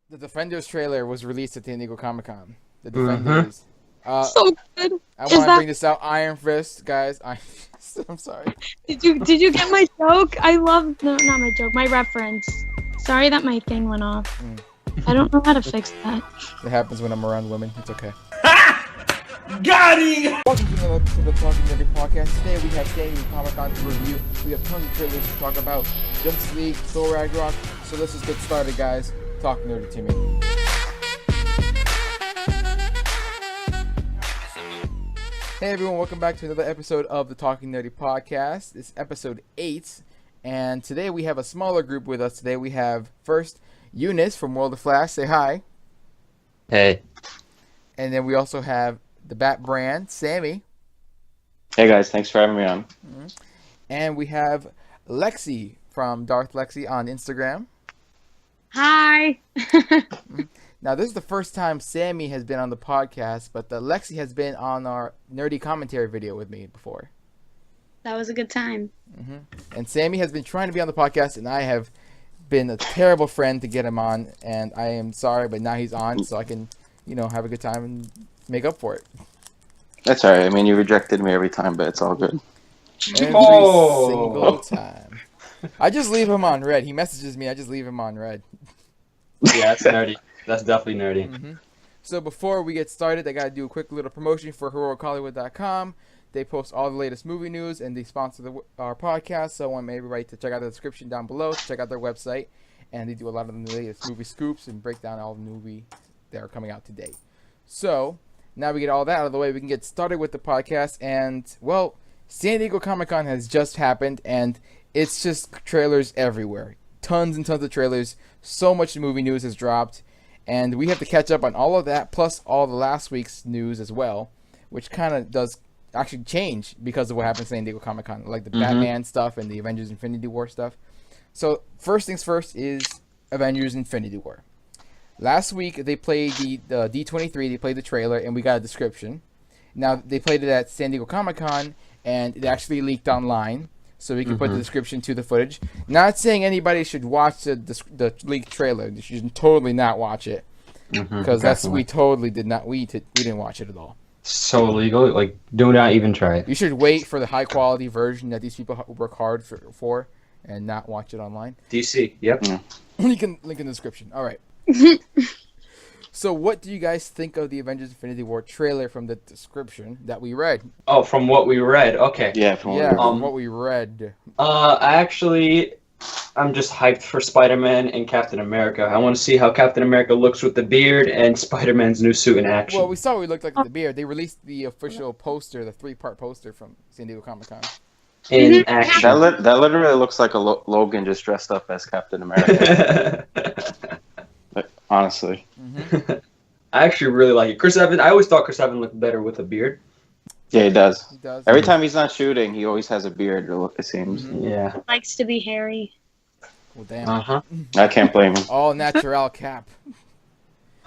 The Defenders trailer was released at San Diego Comic-Con. The Defenders. So good. I want to bring this out. Iron Fist, guys. I'm sorry. Did you get my joke? Not my joke. My reference. Sorry that my thing went off. I don't know how to fix that. It happens when I'm around women. It's okay. Got him! Welcome to another episode of Talking Nerdy Podcast. Today we have San Diego Comic-Con to review. We have tons of trailers to talk about. Justice League, Thor Ragnarok. So let's just get started, guys. Talk nerdy to me. Hey everyone, welcome back to another episode of the Talking Nerdy Podcast. It's episode 8, and today we have a smaller group with us. Today we have first Eunice from World of Flash. Say hi. Hey. And then we also have the Bat Brand, Sammy. Hey guys, thanks for having me on. And we have Lexi from Darth Lexi on Instagram. Hi. Now, this is the first time Sammy has been on the podcast, but Lexi has been on our nerdy commentary video with me before. That was a good time. And Sammy has been trying to be on the podcast, and I have been a terrible friend to get him on, and I am sorry, but now he's on, so I can, have a good time and make up for it. That's alright. I mean, you rejected me every time, but it's all good. Every single time. I just leave him on red. He messages me, I just leave him on red. Yeah, that's nerdy. That's definitely nerdy. So before we get started, I got to do a quick little promotion for HeroicHollywood.com. They post all the latest movie news, and they sponsor our podcast, so I want everybody to check out the description down below, to check out their website, and they do a lot of the latest movie scoops and break down all the movies that are coming out today. So, now we get all that out of the way, we can get started with the podcast, and, well, San Diego Comic-Con has just happened, and it's just trailers everywhere. Tons and tons of trailers. So much movie news has dropped, and we have to catch up on all of that, plus all the last week's news as well, which kind of does actually change because of what happened at San Diego Comic-Con, like the Batman stuff and the Avengers Infinity War stuff. So, first things first is Avengers Infinity War. Last week, they played the D23, they played the trailer, and we got a description. Now, they played it at San Diego Comic-Con, and it actually leaked online, so we can put the description to the footage. Not saying anybody should watch the leaked trailer. You should totally not watch it, because we totally did not. We didn't watch it at all. So illegal. Like, do not even try it. You should wait for the high quality version that these people work hard for, and not watch it online. DC. Yep. Link in the description. All right. So, what do you guys think of the Avengers Infinity War trailer from the description that we read? Oh, from what we read. Okay. Yeah, From what we read. I'm just hyped for Spider-Man and Captain America. I want to see how Captain America looks with the beard and Spider-Man's new suit in action. Well, we saw what he looked like with the beard. They released the official poster, the 3-part poster from San Diego Comic-Con. In action. That literally looks like a Logan just dressed up as Captain America. Honestly. I actually really like it. Chris Evans. I always thought Chris Evans looked better with a beard. Yeah, he does. He does. Every time he's not shooting, he always has a beard, it seems. Yeah. Likes to be hairy. Well, damn. I can't blame him. All natural Cap.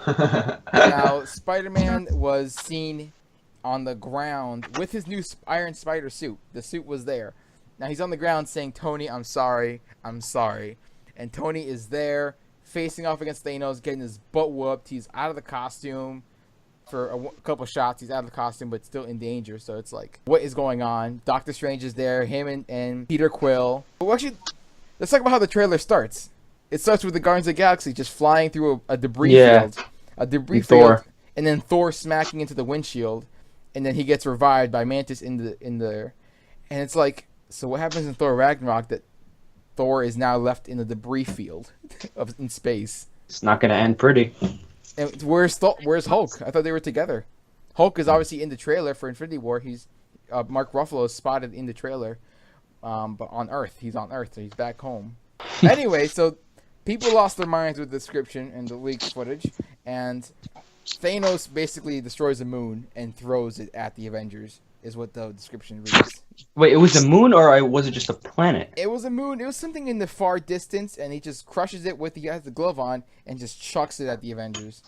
Now, Spider-Man was seen on the ground with his new Iron Spider suit. The suit was there. Now, he's on the ground saying, "Tony, I'm sorry. I'm sorry." And Tony is there, facing off against Thanos, getting his butt whooped. He's out of the costume for a couple shots. He's out of the costume, but still in danger. So it's like, what is going on? Doctor Strange is there, him and Peter Quill. Well, actually, let's talk about how the trailer starts. It starts with the Guardians of the Galaxy just flying through a debris field. A debris field. And then Thor smacking into the windshield. And then he gets revived by Mantis in there. And it's like, so what happens in Thor Ragnarok that Thor is now left in the debris field in space? It's not gonna end pretty. And where's Hulk? I thought they were together. Hulk is obviously in the trailer for Infinity War. He's Mark Ruffalo is spotted in the trailer, but on Earth. He's on Earth, so he's back home. Anyway, so people lost their minds with the description and the leaked footage, and Thanos basically destroys the moon and throws it at the Avengers, is what the description reads. Wait, it was a moon or was it just a planet? It was a moon. It was something in the far distance, and he just crushes it he has the glove on and just chucks it at the Avengers.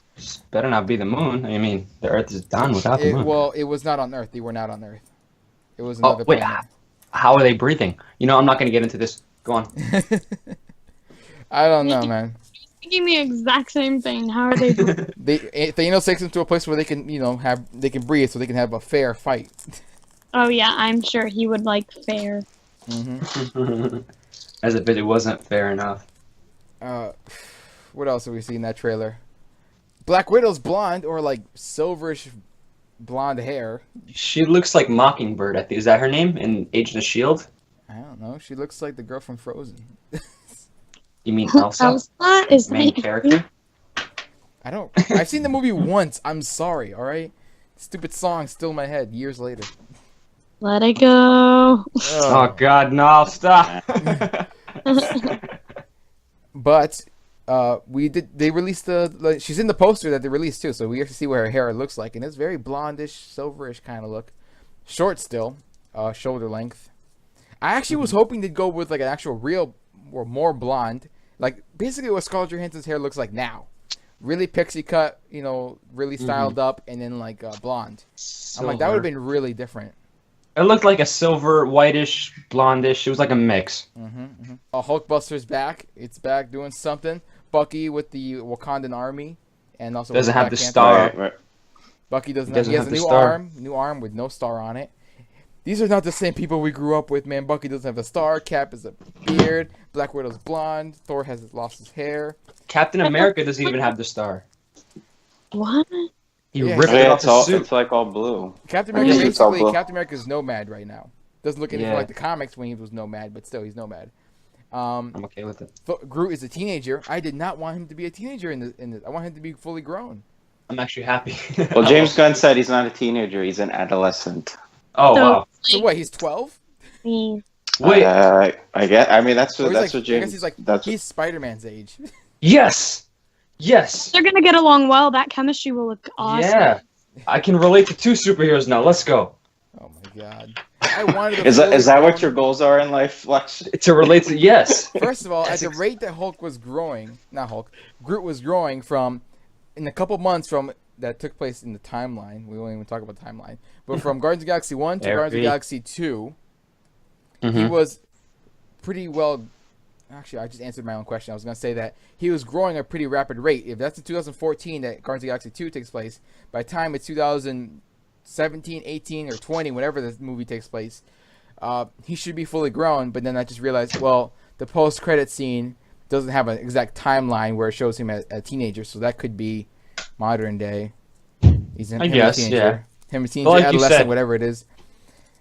Better not be the moon. I mean, the Earth is done without the moon. Well, it was not on Earth. They were not on Earth. It was another wait, planet. How are they breathing? I'm not going to get into this. Go on. I don't know, man. thinking the exact same thing. How are they doing? Thanos takes them to a place where they can, they can breathe, so they can have a fair fight. Oh yeah, I'm sure he would like fair. Mm-hmm. As if it wasn't fair enough. What else have we seen in that trailer? Black Widow's blonde, or like silverish blonde hair. She looks like Mockingbird. Is that her name in Agent of S.H.I.E.L.D.? I don't know. She looks like the girl from Frozen. You mean Elsa? Elsa is Main character? I've seen the movie once. I'm sorry, alright? Stupid song still in my head years later. Let it go. Oh God, no! Stop. But they released she's in the poster that they released too, so we get to see what her hair looks like, and it's very blondish, silverish kind of look. Short still, shoulder length. I actually was hoping to go with like an actual real or more blonde, like basically what Scarlett Johansson's hair looks like now. Really pixie cut, really styled up, and then like blonde. Silver. I'm like, that would have been really different. It looked like a silver, whitish, blondish. It was like a mix. Hulkbuster's back. It's back doing something. Bucky with the Wakandan army, and also Doesn't with have Black the Panther. star. Right. Bucky doesn't Doesn't he has have a the new star. new arm with no star on it. These are not the same people we grew up with, man. Bucky doesn't have a star. Cap is a beard. Black Widow's blonde. Thor has lost his hair. Captain America doesn't even have the star. What? He Yeah, ripped it Yeah, off his suit. it's like all blue. Captain I America guess it's all basically blue. Captain America's Nomad right now. Doesn't look anything Yeah. like the comics when he was Nomad, but still he's Nomad. I'm okay with it. Groot is a teenager. I did not want him to be a teenager in this. I want him to be fully grown. I'm actually happy. Well, James Gunn said he's not a teenager; he's an adolescent. Oh wow! So what? He's 12. Me. Wait. I guess. I mean, that's Oh, what he's that's like, what James. I guess he's like that's he's Spider-Man's age. Yes. Yes. They're gonna get along well. That chemistry will look awesome. Yeah. I can relate to 2 superheroes now. Let's go. Oh my god. I wanted a is that fully what grown- your goals are in life, Flex? To relate to yes. First of all, at the rate that Groot was growing from, in a couple months from that took place in the timeline. We won't even talk about the timeline, but from Guardians of the Galaxy 1 to Guardians of the Galaxy 2, he was pretty well. Actually, I just answered my own question. I was going to say that he was growing at a pretty rapid rate. If that's in 2014 that Guardians of the Galaxy 2 takes place, by the time it's 2017, 18, or 20, whenever this movie takes place, he should be fully grown. But then I just realized, well, the post-credit scene doesn't have an exact timeline where it shows him as a teenager, so that could be modern day. He's I guess, a teenager. yeah. Him a teenager, Well, like you adolescent, said- whatever it is.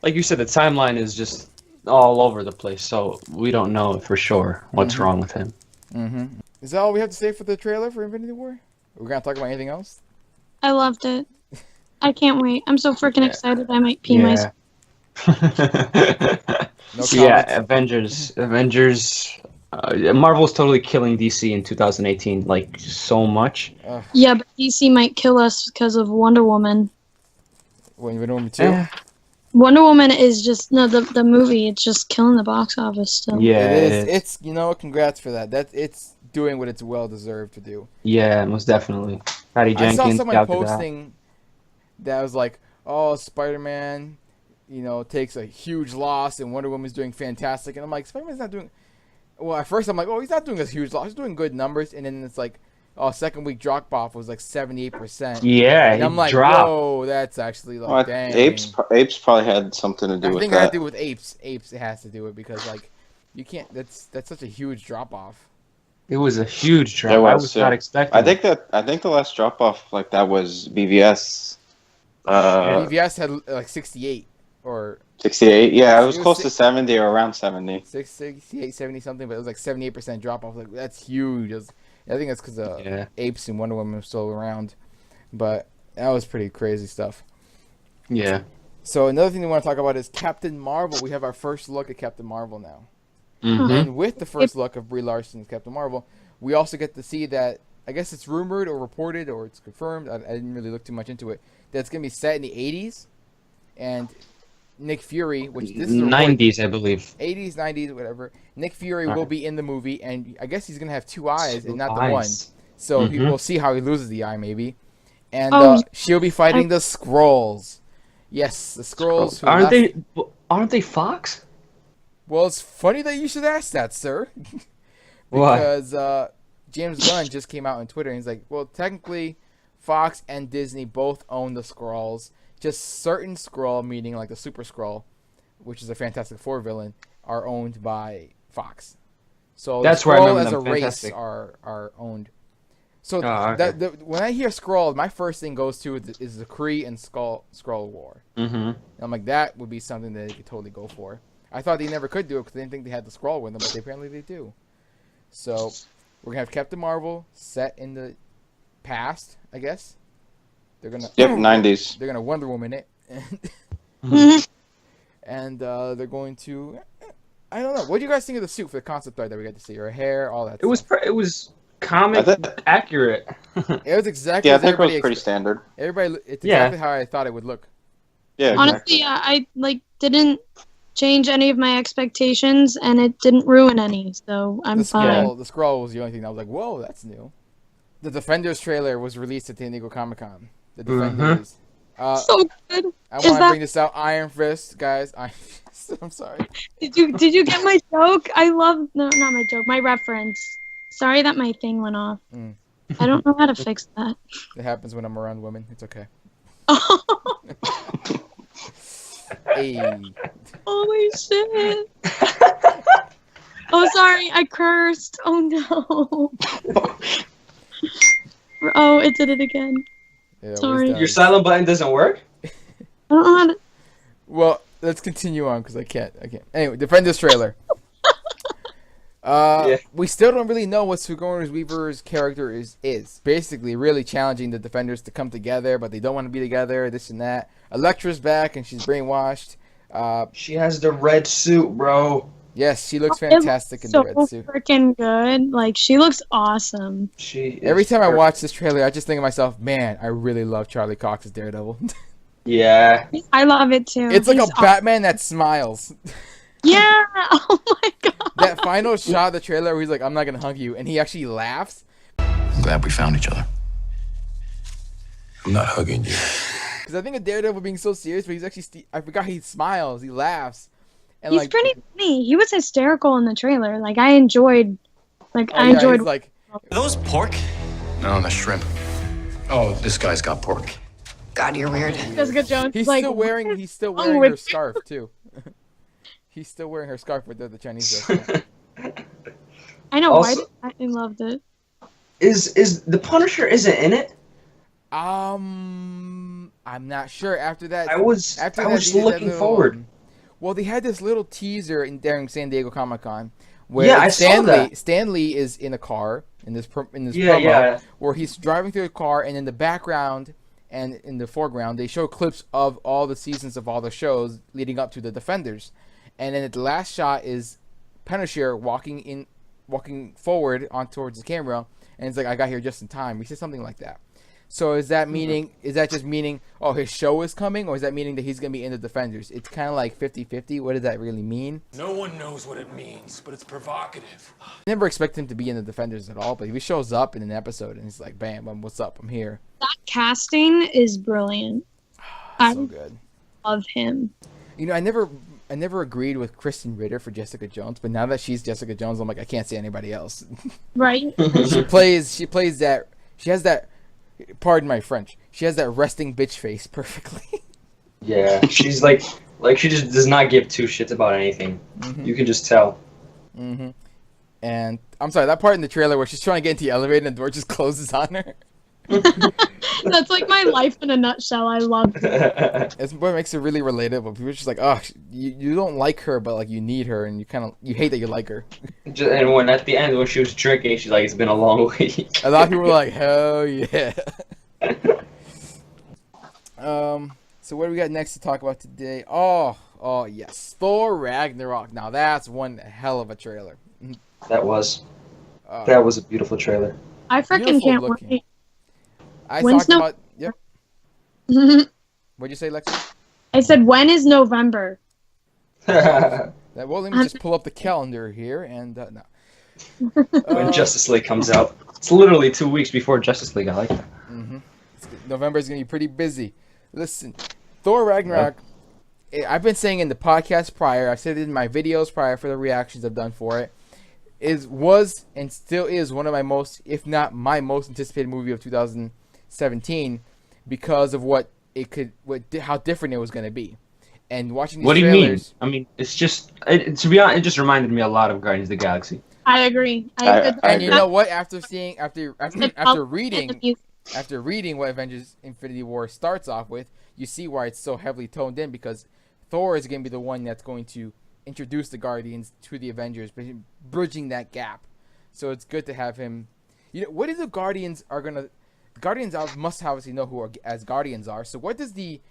Like you said, the timeline is just all over the place, so we don't know for sure what's wrong with him. Is that all we have to say for the trailer for Infinity War? We're going to talk about anything else? I loved it. I can't wait. I'm so freaking excited. I might pee myself. No Yeah, comments? Avengers. Marvel's totally killing DC in 2018, like so much. Yeah, but DC might kill us because of Wonder Woman. Wonder Woman 2? Eh, Wonder Woman is just the movie. It's just killing the box office still. yeah, It is. It's, congrats for that. It's doing what it's well deserved to do. Yeah, most definitely. Patty I Jenkins. saw someone Gal Gadot. posting that was like, oh, Spider-Man, takes a huge loss and Wonder Woman's doing fantastic. And I'm like, Spider-Man's not doing... Well, at first I'm like, oh, he's not doing a huge loss. He's doing good numbers. And then it's like, oh, second week drop-off was like 78%. Yeah, And I'm like, dropped. whoa, that's actually like, Well, dang. Apes probably had something to do I with think it had that. to do with Apes. Apes, it has to do it because, like, you can't... That's such a huge drop-off. It was a huge drop. There I was, was yeah. not expecting. I think the last drop off like that was BVS. BVS had like 68 or 68. Yeah, it was It was close si- to 70 or around 70. 68, 70 something, but it was like 78% drop off. Like, that's huge. I think that's because Yeah. Apes and Wonder Woman were still around, but that was pretty crazy stuff. Yeah. So another thing we want to talk about is Captain Marvel. We have our first look at Captain Marvel now. Mm-hmm. And with the first look of Brie Larson as Captain Marvel, we also get to see that, I guess it's rumored or reported or it's confirmed, I didn't really look too much into it, that it's going to be set in the 80s. And Nick Fury, which this is a report- 90s, I believe. 80s, 90s, whatever. Nick Fury will Alright. be in the movie, and I guess he's going to have 2 eyes and not Two the one. eyes. So Mhm. we'll see how he loses the eye, maybe. And Oh, she'll be fighting the Skrulls. Yes, the Skrulls. who Aren't they Fox? Well, it's funny that you should ask that, sir. Why? Because James Gunn just came out on Twitter and he's like, well, technically, Fox and Disney both own the Skrulls. Just certain Skrull, meaning like the Super Skrull, which is a Fantastic Four villain, are owned by Fox. So That's the where I Skrull remember as a them. race Fantastic. are owned. So okay. when I hear Skrull, my first thing goes to is the Kree and Skrull War. Mm-hmm. And I'm like, that would be something that they could totally go for. I thought they never could do it because they didn't think they had the Skrull with them, but apparently they do. So we're gonna have Captain Marvel set in the past, I guess. They're gonna 90s. They're gonna Wonder Woman it, and they're going to. I don't know. What do you guys think of the suit for the concept art that we got to see? Her hair, all that. It was comic accurate. It was exactly. Yeah, I as think it was everybody pretty standard. Everybody, it's exactly how I thought it would look. Yeah, Honestly, exactly. I didn't change any of my expectations, and it didn't ruin any, so I'm fine. The Skrull was the only thing that was like, whoa, that's new. The Defenders trailer was released at San Diego Comic-Con. The Defenders. So good. I want to bring this out. Iron Fist, guys. Iron Fist. I'm sorry. Did you get my joke? No, not my joke. My reference. Sorry that my thing went off. I don't know how to fix that. It happens when I'm around women. It's okay. Oh, Hey. holy shit. Oh, sorry. I cursed. Oh, no. Oh, it did it again. Yeah, Sorry. Your silent button doesn't work? I don't know how to... Well, let's continue on because I can't. Anyway, Defenders trailer. We still don't really know what Sigourney Weaver's character is. Basically, really challenging the Defenders to come together, but they don't want to be together, this and that. Elektra's back, and she's brainwashed. She has the red suit, bro. Yes, she looks fantastic in the red suit. So freaking good. Like, she looks awesome. Every time I watch this trailer, I just think to myself, man, I really love Charlie Cox's Daredevil. Yeah. I love it, too. It's like a Batman that smiles. Yeah! Oh, my God. That final shot of the trailer where he's like, I'm not going to hug you, and he actually laughs. I'm glad we found each other. I'm not hugging you. Because I think of Daredevil being so serious, but he's actually, I forgot he smiles, he laughs. And He's pretty funny. He was hysterical in the trailer. Like, I enjoyed... He's like, Are those pork? No, that's shrimp. Oh, this guy's got pork. God, you're weird. Jessica Jones. He's like, still wearing her scarf, too. He's still wearing her scarf with the Chinese dress. I know, Also, I loved it. Is the Punisher isn't in it? I'm not sure. After that, I was looking forward. Well, they had this little teaser during San Diego Comic-Con where Stan Lee is in a car in this promo where he's driving through a car, and in the background and in the foreground they show clips of all the seasons of all the shows leading up to the Defenders, and then the last shot is Punisher walking forward towards the camera, and it's like, I got here just in time. He said something like that. So is that just meaning, oh, his show is coming, or is that meaning that he's going to be in the Defenders? It's kind of like 50-50. What does that really mean? No one knows what it means, but it's provocative. I never expect him to be in the Defenders at all, but he shows up in an episode, and he's like, bam, what's up? I'm here. That casting is brilliant. So good. Love him. You know, I never agreed with Kristen Ritter for Jessica Jones, but now that she's Jessica Jones, I'm like, I can't see anybody else. Right? She plays that, she has that, pardon my French, she has that resting bitch face perfectly. Yeah, she's like she just does not give two shits about anything. Mm-hmm. You can just tell. Mm-hmm. And I'm sorry, that part in the trailer where she's trying to get into the elevator and the door just closes on her. That's like my life in a nutshell. I love it. It's what makes it really relatable. People are just like, oh, you don't like her, but like you need her, and you hate that you like her. And when at the end when she was drinking, she's like, it's been a long week. A lot of people were like, hell yeah. So what do we got next to talk about today? Oh yes, Thor Ragnarok. Now that's one hell of a trailer. That was a beautiful trailer. I freaking can't wait. Yep. What'd you say, Lexi? I said, when is November? Well, let me just pull up the calendar here, and no. When Justice League comes out, it's literally 2 weeks before Justice League. I like that. Mm-hmm. November is gonna be pretty busy. Listen, Thor Ragnarok. I've been saying in the podcast prior. I said it in my videos prior for the reactions I've done for it. was and still is one of my most, if not my most anticipated movie of 2017 because of how different it was going to be. And watching these trailers. What do you mean? I mean, it's just, to be honest, it just reminded me a lot of Guardians of the Galaxy. I agree. And you know what? After reading what Avengers Infinity War starts off with, you see why it's so heavily toned in, because Thor is going to be the one that's going to introduce the Guardians to the Avengers, bridging that gap. So it's good to have him. You know, what is the Guardians are going to... Guardians must obviously know who as Guardians are. So what does the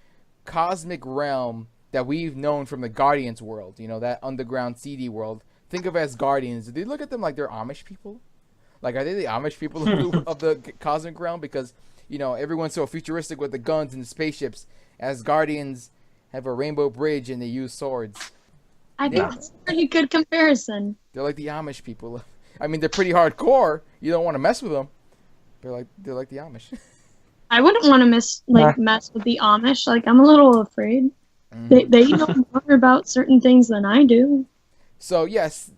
cosmic realm that we've known from the Guardians world, you know, that underground CD world, think of as Guardians? Do they look at them like they're Amish people? Like, are they the Amish people of the cosmic realm? Because, you know, everyone's so futuristic with the guns and the spaceships. As Guardians have a rainbow bridge and they use swords. I think that's a pretty good comparison. They're like the Amish people. I mean, they're pretty hardcore. You don't want to mess with them. They're like the Amish. I wouldn't want to mess with the Amish. Like, I'm a little afraid. They know more about certain things than I do. So yes,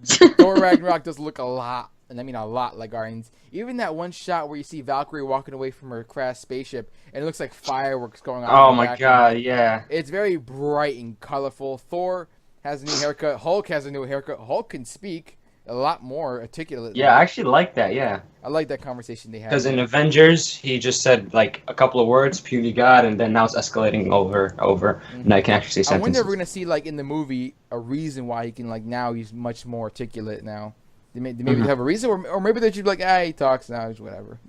Thor Ragnarok does look a lot, and I mean a lot, like Guardians. Even that one shot where you see Valkyrie walking away from her crashed spaceship, and it looks like fireworks going on. Oh my god, yeah. It's very bright and colorful. Thor has a new haircut. Hulk has a new haircut. Hulk can speak a lot more articulately. Yeah, I actually like that, yeah. I like that conversation they had. Because in Avengers, he just said, like, a couple of words, puny god, and then now it's escalating over, and I can actually say sentences. I wonder if we're going to see, like, in the movie, a reason why he can, like, now he's much more articulate now. Maybe they have a reason, or maybe they should be like, he talks now, he's whatever.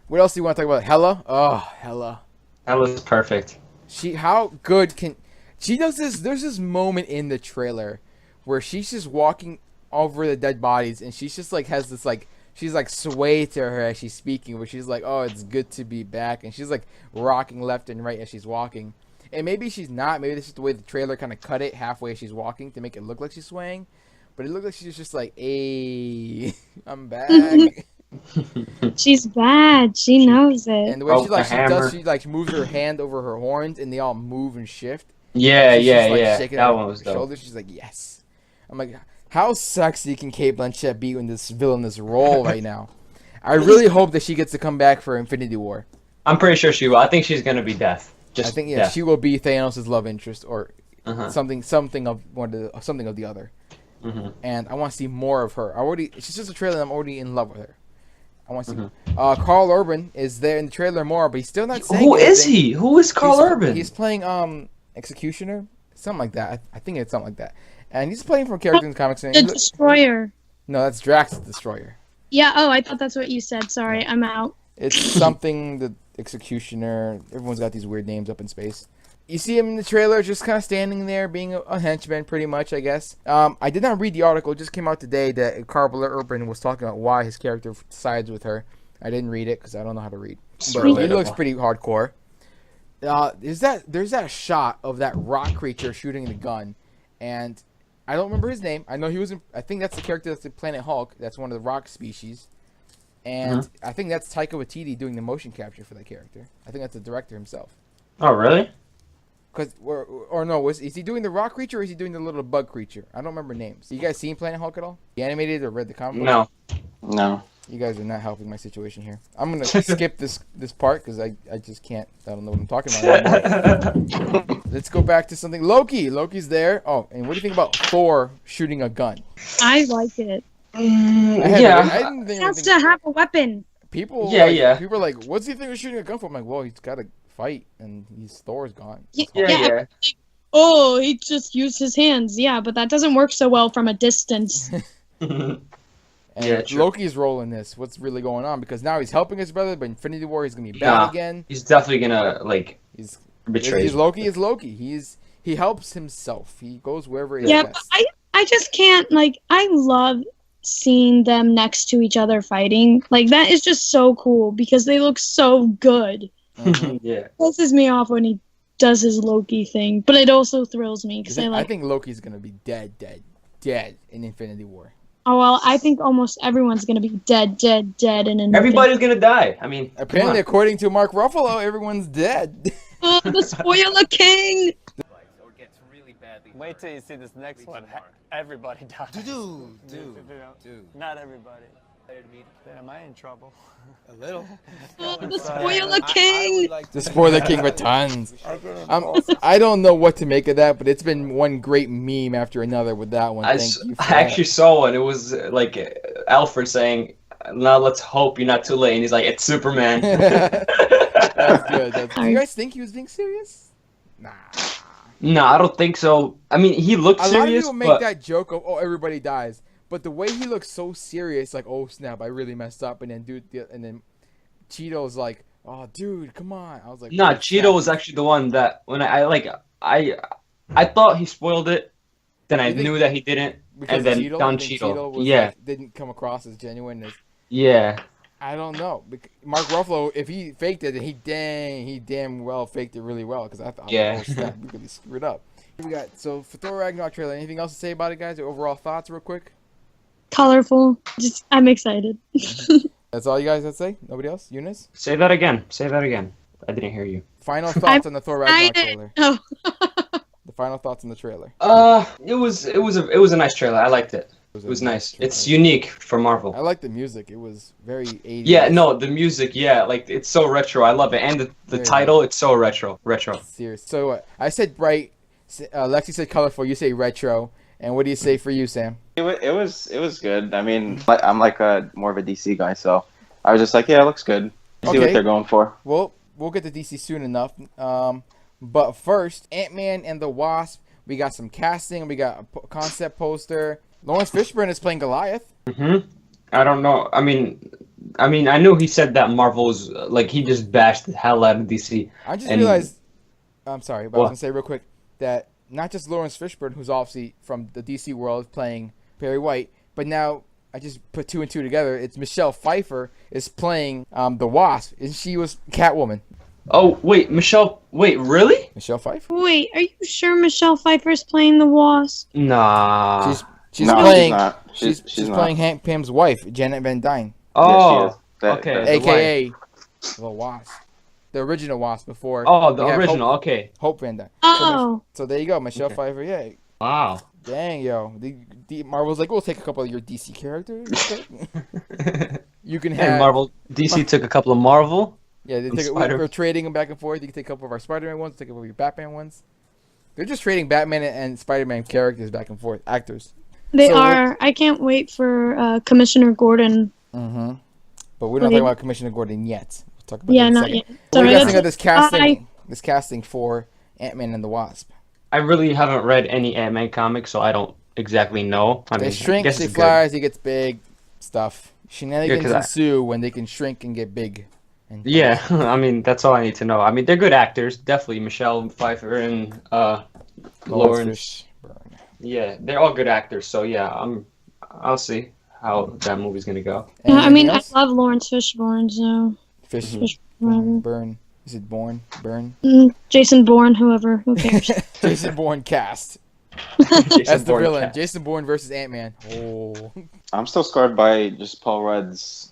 What else do you want to talk about? Hela? Oh, Hela. Hela's perfect. How good can... She does this... There's this moment in the trailer where she's just walking over the dead bodies, and she's just, like, has this, like... She's, like, sway to her as she's speaking, where she's like, oh, it's good to be back. And she's, like, rocking left and right as she's walking. And maybe she's not. Maybe this is the way the trailer kind of cut it halfway as she's walking to make it look like she's swaying. But it looked like she's just like, hey, I'm back. She's bad. She knows it. And the way she moves her hand over her horns, and they all move and shift. Yeah. Shaking that her one was dope. Shoulders. She's like, yes. I'm like, how sexy can Cate Blanchett be in this villainous role right now? I really hope that she gets to come back for Infinity War. I'm pretty sure she will. I think she's gonna be Death. I think she will be Thanos' love interest, or something of the other. And I want to see more of her. She's just a trailer, and I'm already in love with her. I want to see. Karl Urban is there in the trailer more, but he's still not saying Who anything. is he? Who is Karl Urban? He's playing Executioner, something like that. I think it's something like that. And he's playing from characters in the comics. The Destroyer. No, that's Drax the Destroyer. Yeah. Oh, I thought that's what you said. Sorry, I'm out. It's something the Executioner. Everyone's got these weird names up in space. You see him in the trailer just kind of standing there being a henchman pretty much, I guess. I did not read the article. It just came out today that Karl Urban was talking about why his character sides with her. I didn't read it because I don't know how to read. But it looks pretty hardcore. There's that shot of that rock creature shooting the gun. And I don't remember his name. I know he was I think that's the character that's the Planet Hulk. That's one of the rock species. And I think that's Taika Waititi doing the motion capture for that character. I think that's the director himself. Oh, really? Is he doing the rock creature or is he doing the little bug creature? I don't remember names. You guys seen Planet Hulk at all? You animated or read the comic book? No. You guys are not helping my situation here. I'm going to skip this part because I just can't. I don't know what I'm talking about anymore. Let's go back to something. Loki. Loki's there. Oh, and what do you think about Thor shooting a gun? I like it. I didn't think He has to have a weapon. People are like, what's he think of shooting a gun for? I'm like, well, he's got to fight, and Thor's gone. Yeah. Oh, he just used his hands. Yeah, but that doesn't work so well from a distance. And Loki's role in this, what's really going on? Because now he's helping his brother, but Infinity War he's gonna be bad again. He's definitely gonna betray. He's Loki is Loki. He helps himself. He goes wherever he is. Yeah, but I just can't I love seeing them next to each other fighting. Like, that is just so cool because they look so good. Yeah. It pisses me off when he does his Loki thing, but it also thrills me because I think Loki's gonna be dead in Infinity War. Oh, well, I think almost everyone's going to be dead in everybody's going to die. I mean, apparently, according to Mark Ruffalo, everyone's dead. The spoiler king! Or gets really badly Wait till you see this next one. Everybody dies. Dude. Not everybody. Am I in trouble? A little. The spoiler king. The spoiler king with tons. I don't know what to make of that, but it's been one great meme after another with that one. I actually saw one. It was like Alfred saying, "Now let's hope you're not too late." And he's like, "It's Superman." That's good. Do you guys think he was being serious? Nah. No, I don't think so. I mean, he looked serious. A lot of people make that joke of, "Oh, everybody dies," but the way he looks so serious, like, "Oh snap, I really messed up," and then Cheeto's like, "Oh, dude, come on." I was like, "Nah, oh, Cheeto was actually the one that when I thought he spoiled it, then I knew that he didn't, and then Cheeto was, yeah, like, didn't come across as genuine. Yeah. I don't know. Mark Ruffalo, if he faked it, then he damn well faked it really well, because I thought, oh snap, we really screwed up. We got for Thor Ragnarok trailer. Anything else to say about it, guys? Your overall thoughts, real quick. Colorful. I'm excited. That's all you guys have to say? Nobody else? Eunice? Say that again. I didn't hear you. Final thoughts on the Thor Ragnarok trailer. Oh. The final thoughts on the trailer. It was a nice trailer. I liked it. It was nice. It's unique for Marvel. I like the music. It was very 80s. Yeah, no, the music, yeah, like it's so retro. I love it. And the title, it's so retro. Serious. So what? I said bright. Lexi said colorful. You say retro. And what do you say for you, Sam? It was good. I mean, I'm like more of a DC guy, so I was just like, yeah, it looks good. See what they're going for. Well, we'll get to DC soon enough. But first, Ant-Man and the Wasp. We got some casting. We got a concept poster. Lawrence Fishburne is playing Goliath. I don't know. I mean, I knew he said that Marvel was like he just bashed the hell out of DC. I just realized. I'm sorry, but I was gonna say real quick that not just Lawrence Fishburne, who's obviously from the DC world, playing Perry White, but now I just put two and two together. It's Michelle Pfeiffer is playing the Wasp, and she was Catwoman. Oh wait, Wait, really? Michelle Pfeiffer? Wait, are you sure Michelle Pfeiffer's playing the Wasp? Nah. She's playing. She's playing Hank Pym's wife, Janet Van Dyne. Oh, yeah, okay. AKA the Wasp, the original Wasp before. Oh, the original. Okay. Hope Van Dyne. Oh. So there you go, Michelle Pfeiffer. Yeah. Wow. Dang, yo. The Marvel's like, we'll take a couple of your DC characters. You can have DC took a couple of Marvel. Yeah, we're trading them back and forth. You can take a couple of our Spider-Man ones, take a couple of your Batman ones. They're just trading Batman and Spider-Man characters back and forth, actors. They are. I can't wait for Commissioner Gordon. Mm-hmm. But we're not talking about Commissioner Gordon yet. We'll talk about that in a second. yet. What do you guys think of this casting for Ant-Man and the Wasp? I really haven't read any Ant-Man comics, so I don't exactly know. They shrink, he flies, he gets big, stuff. Shenanigans ensue when they can shrink and get big. Yeah, I mean, that's all I need to know. I mean, they're good actors, definitely. Michelle Pfeiffer and Lawrence. Yeah, they're all good actors. So yeah, I'll see how that movie's gonna go. I mean, I love Lawrence Fishburne, so. Fishburne. Is it Bourne? Burn? Jason Bourne, whoever. Who cares? Jason Bourne cast. That's the villain. Cast. Jason Bourne versus Ant-Man. Oh. I'm still scarred by just Paul Rudd's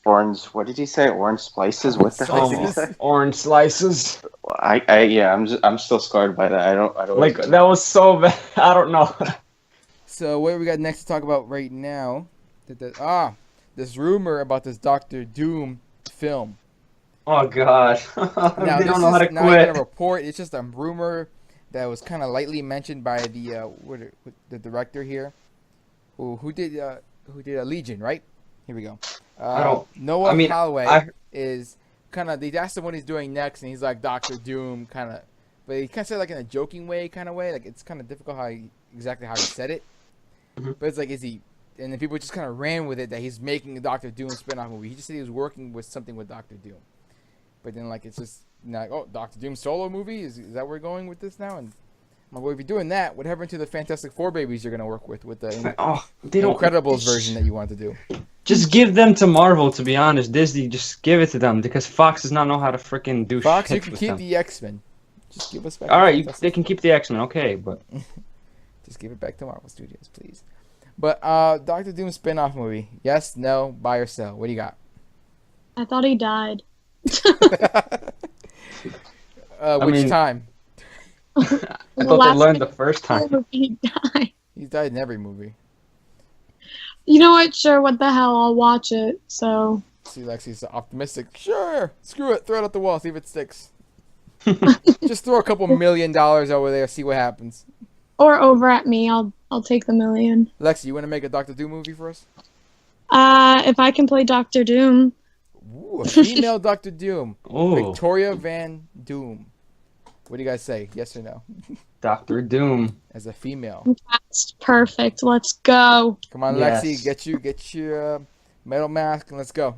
orange. What did he say? Orange slices? What the heck did he say? Orange slices. I'm still scarred by that. I don't like that was so bad. I don't know. So what we got next to talk about right now? This rumor about this Doctor Doom film. Oh God! Now, they don't know how to quit. Not even a report. It's just a rumor that was kind of lightly mentioned by the director here, who did Legion, right? Here we go. Noah Holloway is kind of. They asked him what he's doing next, and he's like Doctor Doom, kind of. But he kind of said like in a joking way, kind of way. Like it's kind of difficult exactly how he said it. Mm-hmm. But it's like, is he? And then people just kind of ran with it that he's making a Doctor Doom spin-off movie. He just said he was working with something with Doctor Doom. But then, like, it's just like, oh, Doctor Doom solo movie? Is that where we're going with this now? And I'm like, well, if you're doing that, what happened to the Fantastic Four babies you're going to work with the Incredibles version that you want to do? Just give them to Marvel, to be honest. Disney, just give it to them, because Fox does not know how to freaking do Fox, shit. you can keep the X-Men. Just give us back. All right, they can keep the X-Men, okay, but... Just give it back to Marvel Studios, please. But Doctor Doom spin-off movie. Yes, no, buy or sell. What do you got? I thought he died. Which time? I thought they learned the first time. He died. He's died in every movie. You know what? Sure, what the hell? I'll watch it. So. See, Lexi's optimistic. Sure, screw it. Throw it at the wall. See if it sticks. Just throw a couple $1 million over there. See what happens. Or over at me. I'll take the $1 million. Lexi, you want to make a Doctor Doom movie for us? If I can play Doctor Doom. Ooh, a female Doctor Doom. Ooh. Victoria Van Doom. What do you guys say? Yes or no? Dr. Doom. As a female. That's perfect. Let's go. Come on, Yes. Lexi. Get your metal mask and let's go.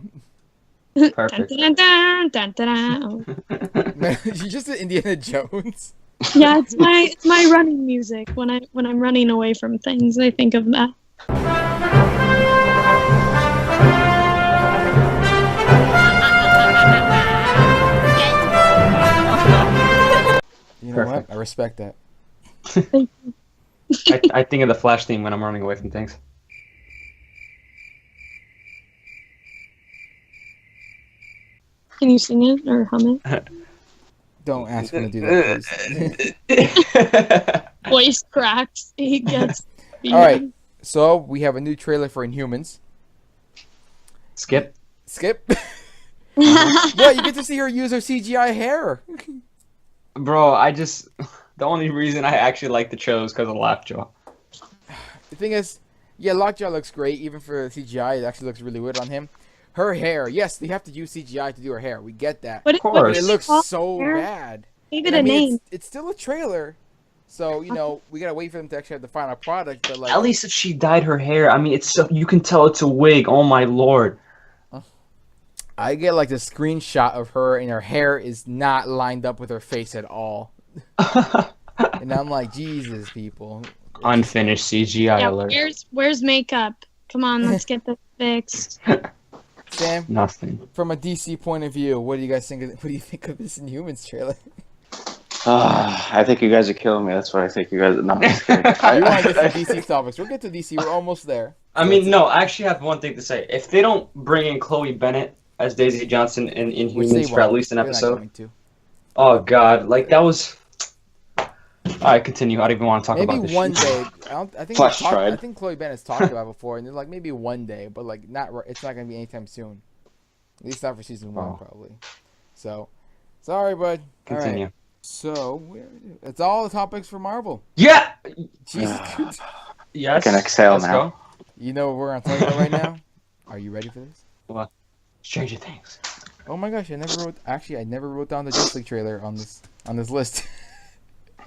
Perfect. Dun, dun, dun, dun, dun. You just did Indiana Jones. Yeah, it's my running music. When I'm running away from things, I think of that. You know Perfect. what? I respect that. I think of the Flash theme when I'm running away from things. Can you sing it or hum it? Don't ask me to do that, please. Voice cracks. He gets. All right. So we have a new trailer for Inhumans. Skip. Skip. What? You get to see her use her CGI hair. Bro, the only reason I actually like the show is because of Lockjaw. The thing is, yeah, Lockjaw looks great. Even for CGI, it actually looks really weird on him. Her hair, yes, they have to use CGI to do her hair. We get that. But course. It looks so hair? bad. Give And it I a mean, name. It's still a trailer. So, we gotta wait for them to actually have the final product. But, like, At least if she dyed her hair, I mean, it's so, you can tell it's a wig. Oh my lord. I get, like, the screenshot of her, and her hair is not lined up with her face at all. And I'm like, Jesus, people. Unfinished CGI Yeah, alert. where's makeup? Come on, let's get this fixed. Sam, Nothing. from a DC point of view, what do you guys think of, what do you think of this Inhumans trailer? I think you guys are killing me. That's what I think you guys are. No, I'm just kidding. We want to get to DC topics. We'll get to DC. We're almost there. I mean, no, I actually have one thing to say. If they don't bring in Chloe Bennett as Daisy Johnson in Which they Inhumans for won't. at least an They're not episode, going to. oh god, like that was. Alright, continue. I don't even want to talk Maybe about this. one shit. day. I think Flash tried. I think Chloe Bennett's talked about it before, and they're like maybe one day, but like it's not gonna be anytime soon. At least not for season 1, probably. So, sorry, bud. Continue. All right. So, it's all the topics for Marvel. Yeah. Jesus. Yes. I can exhale let's now. Go. You know what we're gonna talk about right now? Are you ready for this? What? Stranger Things. Oh my gosh! I never wrote down the Justice League trailer on this list.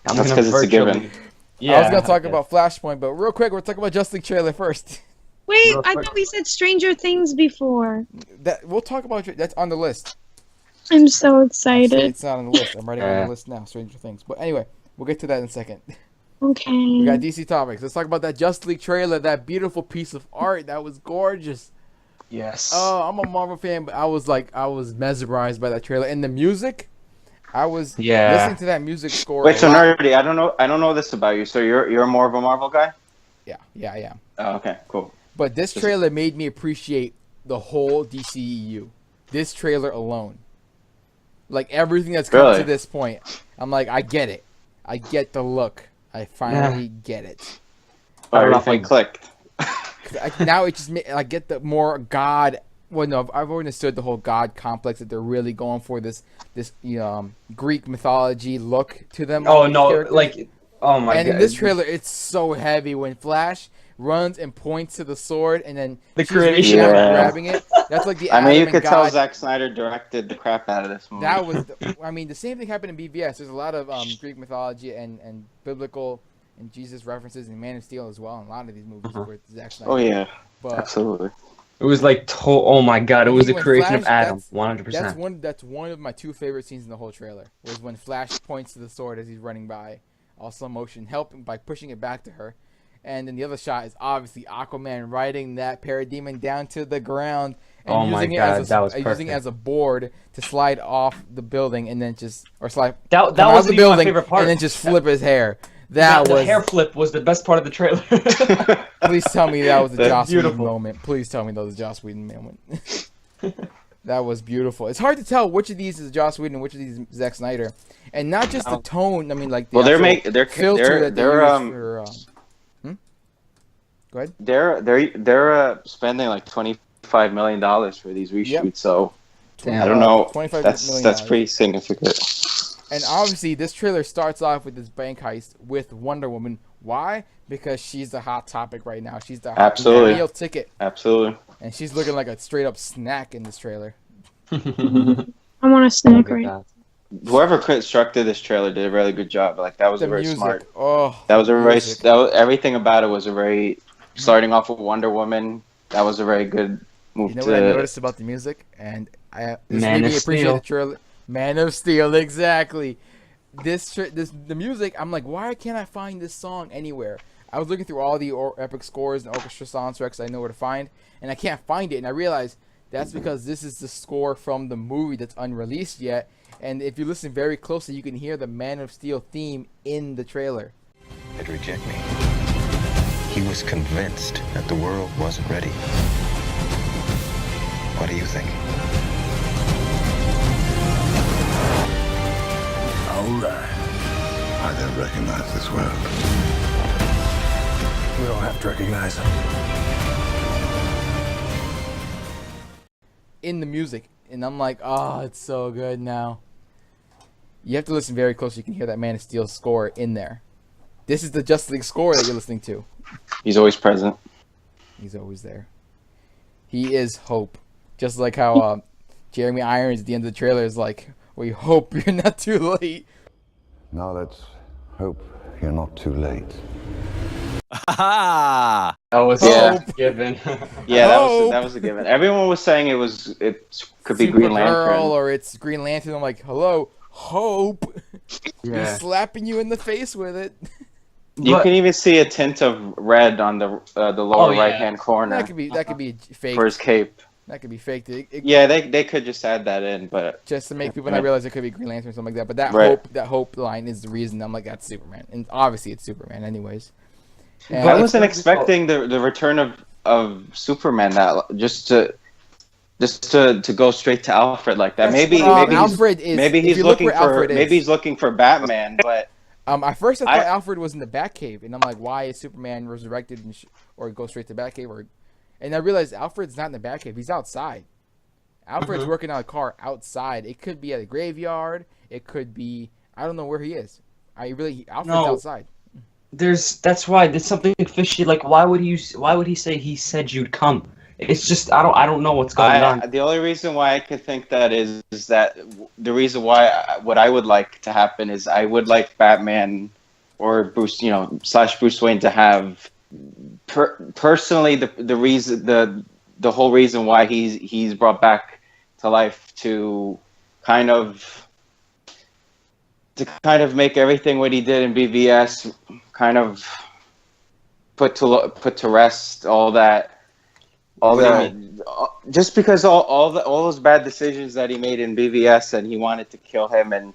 That's 'cause it's a given. Yeah. I was gonna talk about Flashpoint, but real quick, we're talking about Justice League trailer first. Wait, Real I quick. thought we said Stranger Things before. We'll talk about that's on the list. I'm so Actually, excited. it's not on the list. I'm writing on the list now. Stranger Things. But anyway, we'll get to that in a second. Okay. We got DC topics. Let's talk about that Justice League trailer. That beautiful piece of art. That was gorgeous. Yes. Oh, I'm a Marvel fan, but I was mesmerized by that trailer and the music. I was listening to that music score. Wait, so a lot. nerdy, I don't know this about you. So you're more of a Marvel guy? Yeah, I am. Oh, okay, cool. But this trailer made me appreciate the whole DCEU. This trailer alone. Like everything that's come Really? to this point. I'm like, I get it. I get the look. I finally get it. I don't know if Everything clicked. Now it just I get the more God. Well, no, I've already understood the whole God complex that they're really going for this Greek mythology look to them. Oh these no! characters. Like, oh my god! And in this trailer, it's so heavy when Flash runs and points to the sword, and then The she's reaching creation. out and Yeah. grabbing it. That's like the I mean, Adam you and could God. tell Zack Snyder directed the crap out of this movie. That was, the same thing happened in BVS. There's a lot of Greek mythology and biblical and Jesus references in Man of Steel as well. In a lot of these movies with Zack Snyder. Oh yeah, but absolutely. It was like, oh my god! It was the when creation of Flash- Adam, 100%. That's one of my two favorite scenes in the whole trailer. Was when Flash points to the sword as he's running by, all slow motion, helping by pushing it back to her. And then the other shot is obviously Aquaman riding that parademon down to the ground and Oh my using God, it that was using it as a board to slide off the building and then slide That come out of was the my building favorite part. and then just flip his hair. The That was hair flip was the best part of the trailer. Please tell me that was a That's Joss Whedon beautiful. moment. Please tell me that was a Joss Whedon moment. That was beautiful. It's hard to tell which of these is Joss Whedon and which of these is Zack Snyder, and not just the tone. I mean, like the they're filter that they use for. Go ahead. They're spending like $25 million for these reshoots. Yep. So Damn. I don't know. $25 That's million. pretty significant. And obviously, this trailer starts off with this bank heist with Wonder Woman. Why? Because she's the hot topic right now. She's the hot meal ticket. Absolutely. And she's looking like a straight up snack in this trailer. I want a snack right now. Whoever constructed this trailer did a really good job. Like that was The very music. smart. Oh, That was a very music. everything about it was a very starting off with Wonder Woman. That was a very good move. You know what I noticed about the music? And this Man made me of appreciate Steel. the trailer. Man of Steel, exactly. The music, I'm like, why can't I find this song anywhere? I was looking through all the epic scores and orchestra soundtracks I know where to find, and I can't find it. And I realized that's because this is the score from the movie that's unreleased yet. And if you listen very closely, you can hear the Man of Steel theme in the trailer. He'd reject me. He was convinced that the world wasn't ready. What do you think? All right. I don't recognize this world. We don't have to recognize him. In the music, and I'm like, oh, it's so good now. You have to listen very close. You can hear that Man of Steel score in there. This is the Justice League score that you're listening to. He's always present. He's always there. He is hope. Just like how Jeremy Irons at the end of the trailer is like, we hope you're not too late. Now let's hope you're not too late. That was given. Yeah, Hope. that was a given. Everyone was saying it could be Green Lantern. or it's Green Lantern. I'm like, hello, hope. He's slapping you in the face with it. You can even see a tint of red on the lower right-hand corner. That could be fake. For his cape. That could be faked. Yeah, they could just add that in, but just to make people not realize it could be Green Lantern or something like that. But that hope line is the reason I'm like, that's Superman, and obviously it's Superman anyways. And I wasn't expecting the return of Superman just to go straight to Alfred like that. Maybe he's looking for Batman, but at first I thought Alfred was in the Batcave, and I'm like, why is Superman resurrected or go straight to Batcave? And I realized Alfred's not in the Batcave; he's outside. Alfred's working on a car outside. It could be at a graveyard. It could be, I don't know where he is. Alfred's outside. That's why there's something fishy. Like, why would he say he said you'd come? It's just I don't know what's going on. The only reason why I could think that is that the reason why what I would like to happen is I would like Batman or Bruce, / Bruce Wayne to have personally the whole reason why he's brought back to life to kind of make everything what he did in BVS kind of put to rest all that just because all those bad decisions that he made in BVS, and he wanted to kill him, and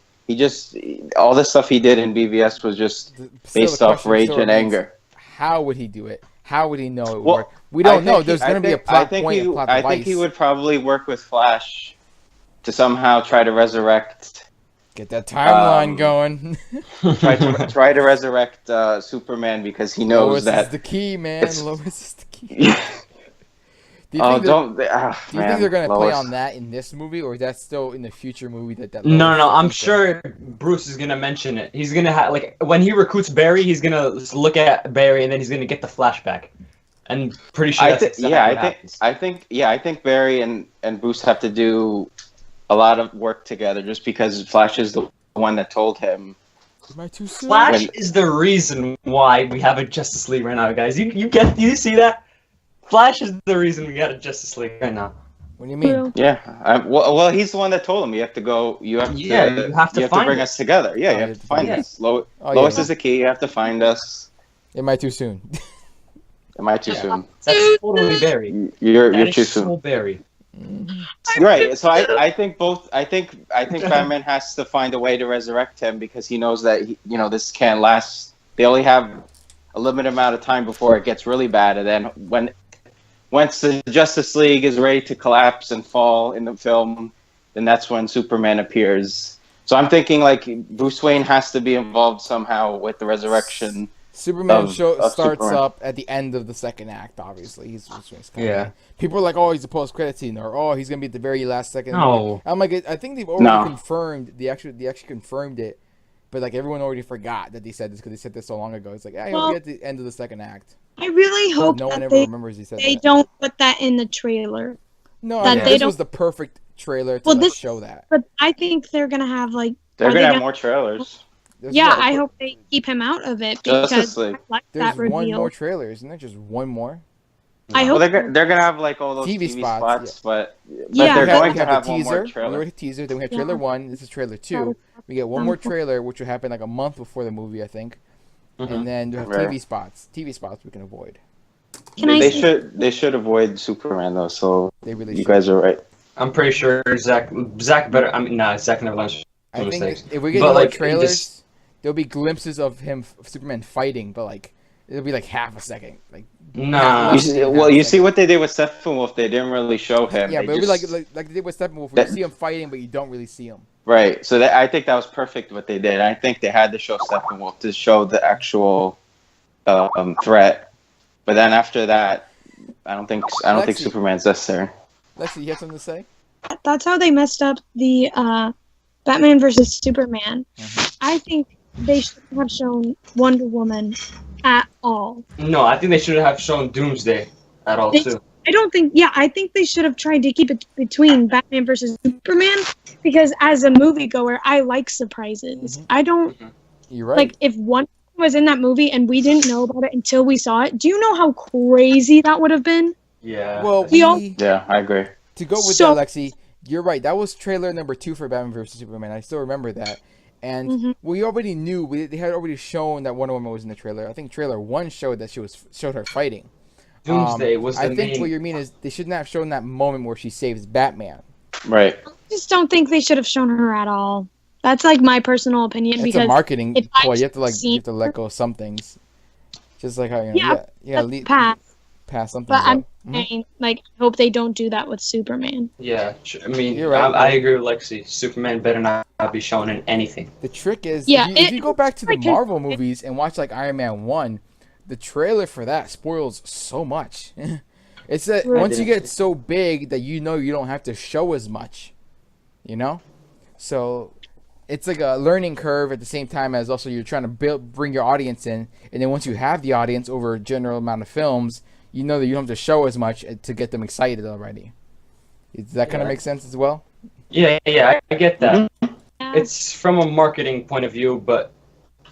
all the stuff he did in BVS was just based off rage and anger. How would he do it? How would he know it would work? We don't know. There's going to be a plot point. I think he would probably work with Flash to somehow try to resurrect. Get that timeline going. try to resurrect Superman because he knows Lois that is the key, man. Lois is the key. Do you think they're going to play on that in this movie, or is that still in the future movie that No. I'm sure Bruce is going to mention it. He's going to when he recruits Barry, he's going to look at Barry, and then he's going to get the flashback. And pretty sure I think Barry and Bruce have to do a lot of work together, just because Flash is the one that told him. Am I too soon? Flash is the reason why we have a Justice League right now, guys. You see that? Flash is the reason we got a Justice League right now. What do you mean? Yeah. Well, he's the one that told him. You have to bring us together. Yeah, you have to find us. Lois is the key. You have to find us. Am I too soon? Am I too soon? That's totally Barry. You're too soon. So Barry. Right. So I think Batman has to find a way to resurrect him, because he knows that this can't last. They only have a limited amount of time before it gets really bad, and then once the Justice League is ready to collapse and fall in the film, then that's when Superman appears. So I'm thinking like Bruce Wayne has to be involved somehow with the resurrection. Superman of starts Superman. up at the end of the second act. Obviously, he's People are like, "Oh, he's a post-credit scene," or "Oh, he's gonna be at the very last second." No. I'm like, I think they've already confirmed. They actually confirmed it, but like everyone already forgot that they said this because they said this so long ago. It's like, yeah, he'll be at the end of the second act. I really hope no one that ever remembers he said they that. don't put that in the trailer. No, that I mean, they this don't- was the perfect trailer to show that. But I think they're gonna have like. They're are gonna they have more trailers. I hope they keep him out of it because Justice League. I like There's that reveal. one more trailer, isn't there? Just one more. I hope Well, they're gonna have like all those TV TV spots, spots, but Yeah, they're but- going We to have have the one more teaser. trailer. We have teaser. Then we have trailer 1. This is trailer 2. We get one more trailer, which will happen like a month before the movie, I think. And then we have Right. TV spots. TV spots we can avoid. They should avoid Superman though. So They really you should. guys are right. I'm pretty sure Zach better. I mean, nah, Zach never learns I from think mistakes. if we get But, more like, trailers, just- there'll be glimpses of him, Superman fighting, but like it'll be like half a second. Like Nah. You see what they did with Steppenwolf. They didn't really show him. yeah, They but it'll be just- like they did with Steppenwolf, where you see him fighting, but you don't really see him. Right. So I think that was perfect what they did. I think they had to show Steppenwolf to show the actual threat. But then after that, I don't think Lexi. Superman's necessary. Lexi, you have something to say? That's how they messed up the Batman versus Superman. I think they should have shown Wonder Woman at all. No, I think they should have shown Doomsday at all too. I think they should have tried to keep it between Batman versus Superman because as a moviegoer, I like surprises. I don't You're right. like if one was in that movie and we didn't know about it until we saw it. Do you know how crazy that would have been? Yeah. Well, Yeah, I agree. to go with So- that, Lexi, you're right. That was trailer number 2 for Batman vs Superman. I still remember that, and we already knew they had already shown that Wonder Woman was in the trailer. I think trailer 1 showed that showed her fighting. Doomsday was the I think main. what you mean is they shouldn't have shown that moment where she saves Batman. Right. I just don't think they should have shown her at all. That's like my personal opinion It's because a marketing if I ploy. You have to seen let go of some things, just like how pass something. But I'm Mm-hmm. saying, like, I hope they don't do that with Superman. Yeah, I mean, You're right. I agree with Lexi. Superman better not be shown in anything. The trick is, Yeah, if you it- go back to the like- Marvel movies and watch like Iron Man 1, the trailer for that spoils so much. It's that Right. once you get so big that you know you don't have to show as much, you know? So it's like a learning curve at the same time as also you're trying to bring your audience in, and then once you have the audience over a general amount of films, you know that you don't have to show as much to get them excited already. Does that kind of make sense as well? Yeah, I get that. Yeah. It's from a marketing point of view, but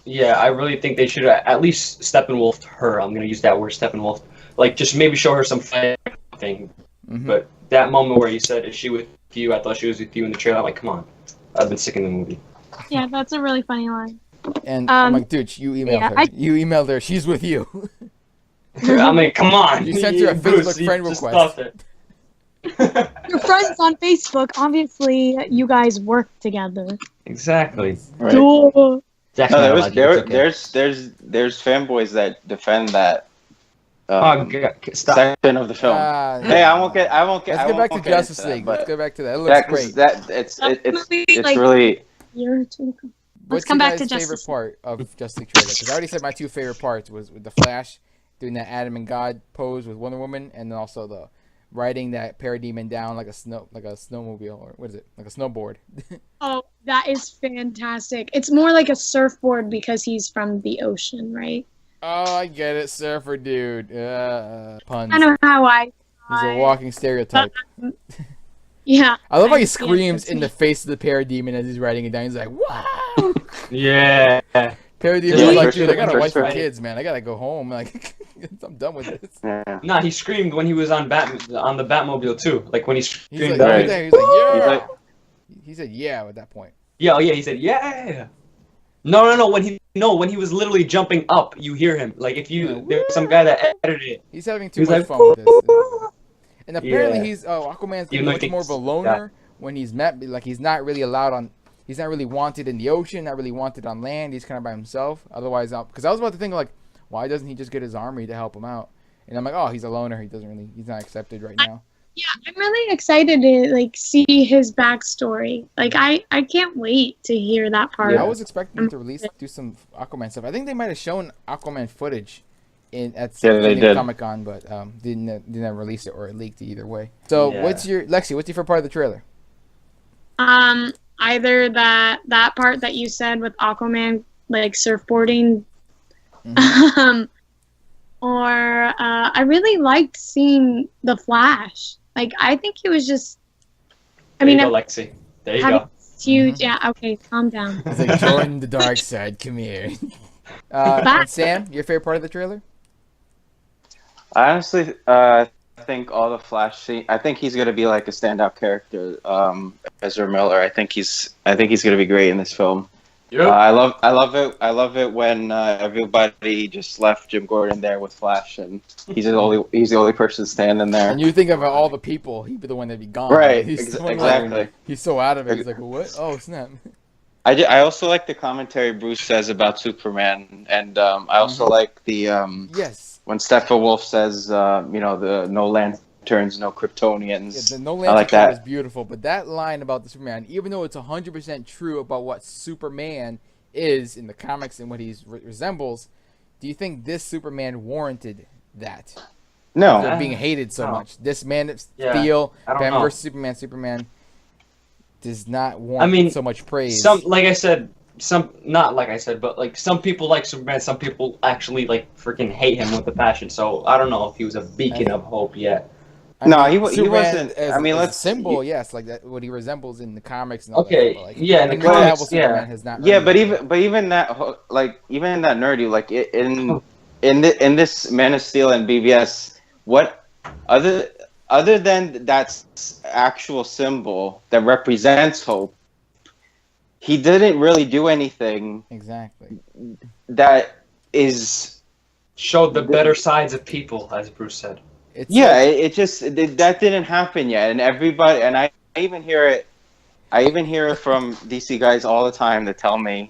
yeah, I really think they should at least Steppenwolf her. I'm going to use that word, Steppenwolf. Like, just maybe show her some fighting. But that moment where you said, is she with you? I thought she was with you in the trailer. I'm like, come on. I've been sick in the movie. Yeah, that's a really funny line. And I'm like, dude, you emailed her. You emailed her. She's with you. I mean, come on. You sent her a Bruce, Facebook you friend just request. thought it. Your friends on Facebook, obviously, you guys work together. Exactly. Right. Duh. Jack's No, not allowed to, it's okay. there's fanboys that defend that Oh, God, stop. section of the film. Hey, I won't get. Let's get back to get Justice into that, League. but Let's go back to that. It looks great. It's Like- really. Year or two. What's come your back to guys' favorite Justice part of Justice League trailer? Because I already said my 2 favorite parts was with the Flash doing that Adam and God pose with Wonder Woman, and then also the riding that parademon down like a snowmobile, or what is it? Like a snowboard. Oh, that is fantastic. It's more like a surfboard because he's from the ocean, right? Oh, I get it, surfer dude. Puns. I know how I. He's a walking stereotype. Yeah. I love how he Yeah, screams that's in me. the face of the parademon as he's riding it down. He's like, "Wow!" Yeah. Parademon's Yeah, like, for dude, sure, I got a for wife and sure. kids, man. I gotta go home. Like, I'm done with this. Yeah. Nah, he screamed when he was on the Batmobile too. Like when he He's screamed. like, that. right there, he's like, yeah. He's like- He said, yeah, at that point. Yeah, he said, yeah. No. When he was literally jumping up, you hear him. Like if you, there's some guy that edited it. He's having too He's much like, fun with this. And apparently Yeah. he's Aquaman's Even much though he more of a thinks- loner when he's met. Like he's not really allowed on. He's not really wanted in the ocean. Not really wanted on land. He's kind of by himself. Otherwise, because I was about to think like, why doesn't he just get his army to help him out? And I'm like, oh, he's a loner. He's not accepted right now. Yeah, I'm really excited to like see his backstory. Like I can't wait to hear that part. I was expecting to do some Aquaman stuff. I think they might have shown Aquaman footage at San Diego Comic-Con, but didn't release it or it leaked either way. So what's your favorite part of the trailer? Either that part that you said with Aquaman like surfboarding, or I really liked seeing the Flash. Like I think he was just. There you go, Lexi. There you go. Huge. Yeah. Okay. Calm down. It's like join the dark side. Come here. And Sam, your favorite part of the trailer? I honestly think all the Flash scene. I think he's gonna be like a standout character. Ezra Miller. I think he's gonna be great in this film. Yep. I love it when everybody just left Jim Gordon there with Flash, and he's the only person standing there. And you think of all the people, he'd be the one that'd be gone. Right. Exactly. Like, he's so out of it. He's like, what? Oh snap. I also like the commentary Bruce says about Superman, and I also like the when Steppenwolf says the no lanterns, no Kryptonians. Yeah, the no lantern is beautiful, but that line about the Superman, even though it's 100% true about what Superman is in the comics and what he resembles, do you think this Superman warranted that? No, they're being hated so much. This Man of Steel, Batman vs Superman does not warrant so much praise. But like some people like Superman, some people actually like freaking hate him with a passion. So I don't know if he was a beacon of hope yet. He wasn't. As a symbol, yes, like that, what he resembles in the comics. And all okay, that, but, like, yeah, in the comics, Superman has not. But even that nerdy, like in this Man of Steel and BVS, what other than that actual symbol that represents hope, he didn't really do anything. Exactly. That showed the better sides of people, as Bruce said. That didn't happen yet, and everybody, and I even hear it from DC guys all the time that tell me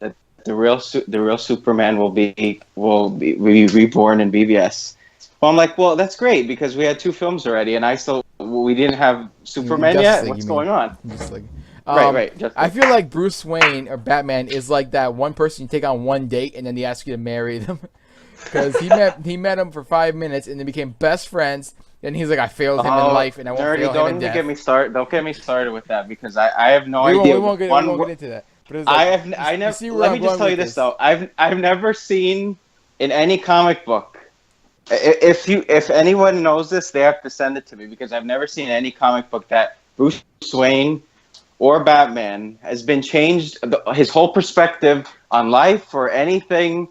that the real Superman will be reborn in BVS. Well, I'm like, well, that's great because we had 2 films already, and we didn't have Superman yet. What's going on? Right. I feel like Bruce Wayne or Batman is like that one person you take on one date and then they ask you to marry them, because he met him for 5 minutes and they became best friends. And he's like, I failed him in life, and I won't fail him in death. Don't get me started with that because I have no idea. We won't get into that. But like, let me just tell you this though. I've never seen in any comic book. If anyone knows this, they have to send it to me because I've never seen any comic book that Bruce Wayne or Batman has been changed, his whole perspective on life or anything,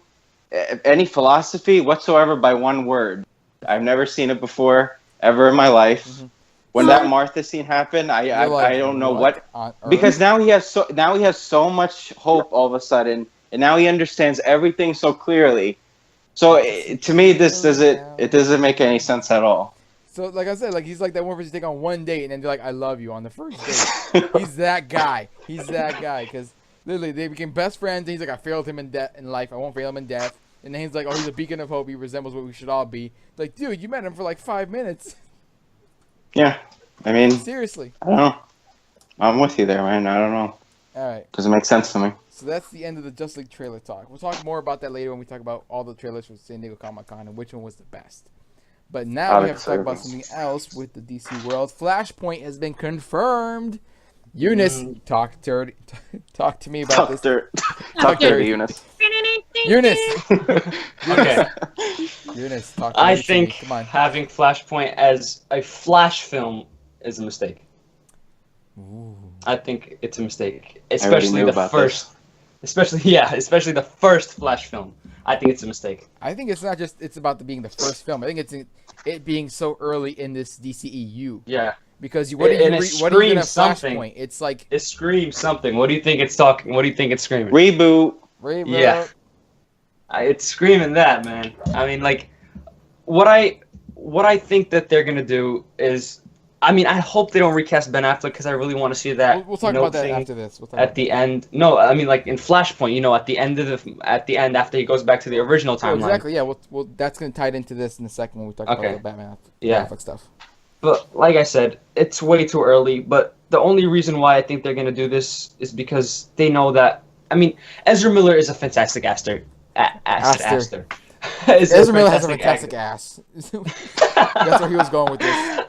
any philosophy whatsoever by one word. I've never seen it before ever in my life. Mm-hmm. When that Martha scene happened, I don't know what because now he has so much hope all of a sudden, and now he understands everything so clearly. So to me, it doesn't make any sense at all. So like I said, like he's like that one person you take on one date and then they're like, I love you on the first date. He's that guy. Because literally they became best friends. And he's like, I failed him in life. I won't fail him in death. And then he's like, oh, he's a beacon of hope. He resembles what we should all be. Like, dude, you met him for like 5 minutes. Yeah, I mean, seriously. I don't know. I'm with you there, man. I don't know. All right. Doesn't make sense to me. So that's the end of the Justice League trailer talk. We'll talk more about that later when we talk about all the trailers from San Diego Comic-Con and which one was the best. But now we have to talk about something else with the DC world. Flashpoint has been confirmed. Eunice, talk to me about this. Talk to Eunice. Okay. Eunice, talk to me. I think having Flashpoint as a Flash film is a mistake. Ooh. I think it's a mistake, especially the first Flash film. I think it's a mistake. I think it's not just it's about being the first film. I think it's it being so early in this DCEU. Yeah. Because what are you gonna Flashpoint? It's like it screams something. What do you think it's talking? What do you think it's screaming? Reboot. Yeah. It's screaming that, man. I mean, like, what I think that they're gonna do is I mean, I hope they don't recast Ben Affleck because I really want to see that. We'll talk note about that thing after this. We'll talk at about the that. end. No, I mean like in Flashpoint. At the end of the end after he goes back to the original Oh, timeline. exactly. Yeah. We'll that's gonna tie into this in a second when we talk Okay. about the Batman Yeah. Affleck stuff. But like I said, it's way too early. But the only reason why I think they're gonna do this is because they know that. I mean, Ezra Miller is a fantastic actor. Aster. Is Ezra Miller has a fantastic ass. That's where he was going with this.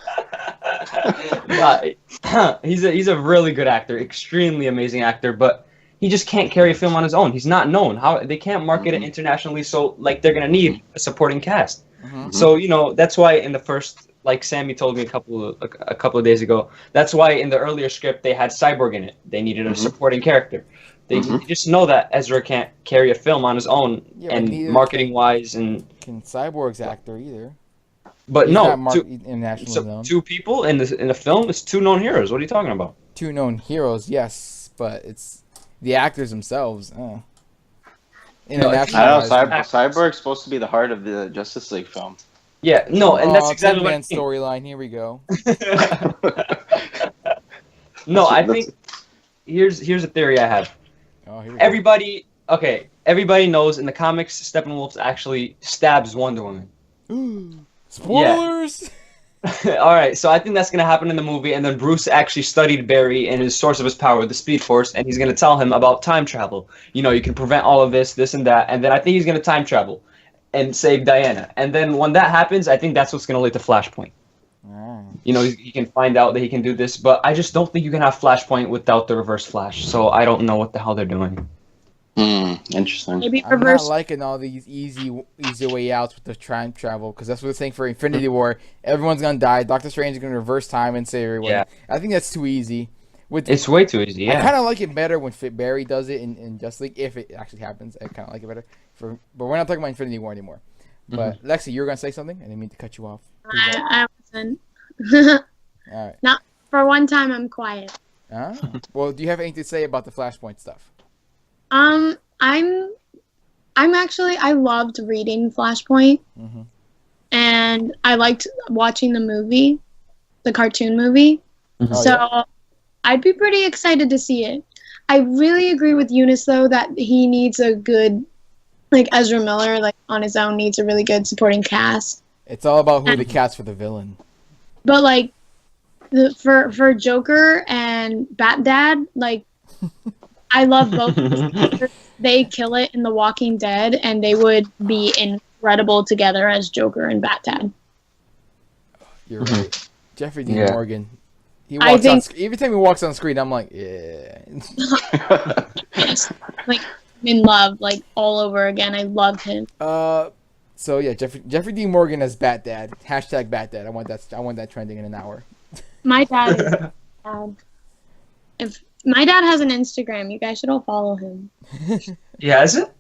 He's a really good actor, extremely amazing actor, but he just can't carry a film on his own. He's not known. How they can't market it internationally, so like they're gonna need a supporting cast. So that's why in the first, like Sammy told me a couple of days ago, that's why in the earlier script they had Cyborg in it. They needed a supporting character. They just know that Ezra can't carry a film on his own, and marketing wise and can Cyborg's actor either. But He's no, not internationally known. two people in a film is two known heroes. What are you talking about? Two known heroes, yes, but it's the actors themselves. International. I don't know. Cyborg's supposed to be the heart of the Justice League film. Yeah, no, and that's exactly what I mean. storyline. Here we go. No, I think here's a theory I have. Oh, here we go. Everybody knows in the comics Steppenwolf actually stabs Wonder Woman. Spoilers. Yeah. All right, so I think that's gonna happen in the movie, and then Bruce actually studied Barry and his source of his power, the Speed Force, and he's gonna tell him about time travel. You can prevent all of this, and that, and then I think he's gonna time travel and save Diana. And then when that happens, I think that's what's gonna lead to Flashpoint. He can find out that he can do this, but I just don't think you can have Flashpoint without the Reverse Flash. So I don't know what the hell they're doing. Interesting. Maybe I'm reverse. not liking all these easy way outs with the time travel because that's what they're saying for Infinity War. Everyone's gonna die. Doctor Strange is gonna reverse time and save everyone. Yeah. I think that's too easy. It's way too easy. Yeah. I kind of like it better when Barry does it in Justice League. If it actually happens, I kind of like it better. But we're not talking about Infinity War anymore. But Lexi, you were gonna say something. I didn't mean to cut you off. I wasn't. All right. Not for one time. I'm quiet. Well, do you have anything to say about the Flashpoint stuff? I'm actually, I loved reading Flashpoint, and I liked watching the movie, the cartoon movie. So I'd be pretty excited to see it. I really agree with Eunice though that he needs a good, like Ezra Miller, like on his own needs a really good supporting cast. It's all about who the cast for the villain. But like, for Joker and Bat Dad, like, I love both. They kill it in The Walking Dead, and they would be incredible together as Joker and Bat Dad. You're right. Jeffrey Dean Morgan. He I walks every time he walks on screen, I'm like, yeah. Like, I'm in love, like all over again. I love him. So yeah, Jeffrey Dean Morgan as Bat Dad. # Bat Dad. I want that trending in an hour. My dad is bad. If my dad has an Instagram, you guys should all follow him. Yeah, is it?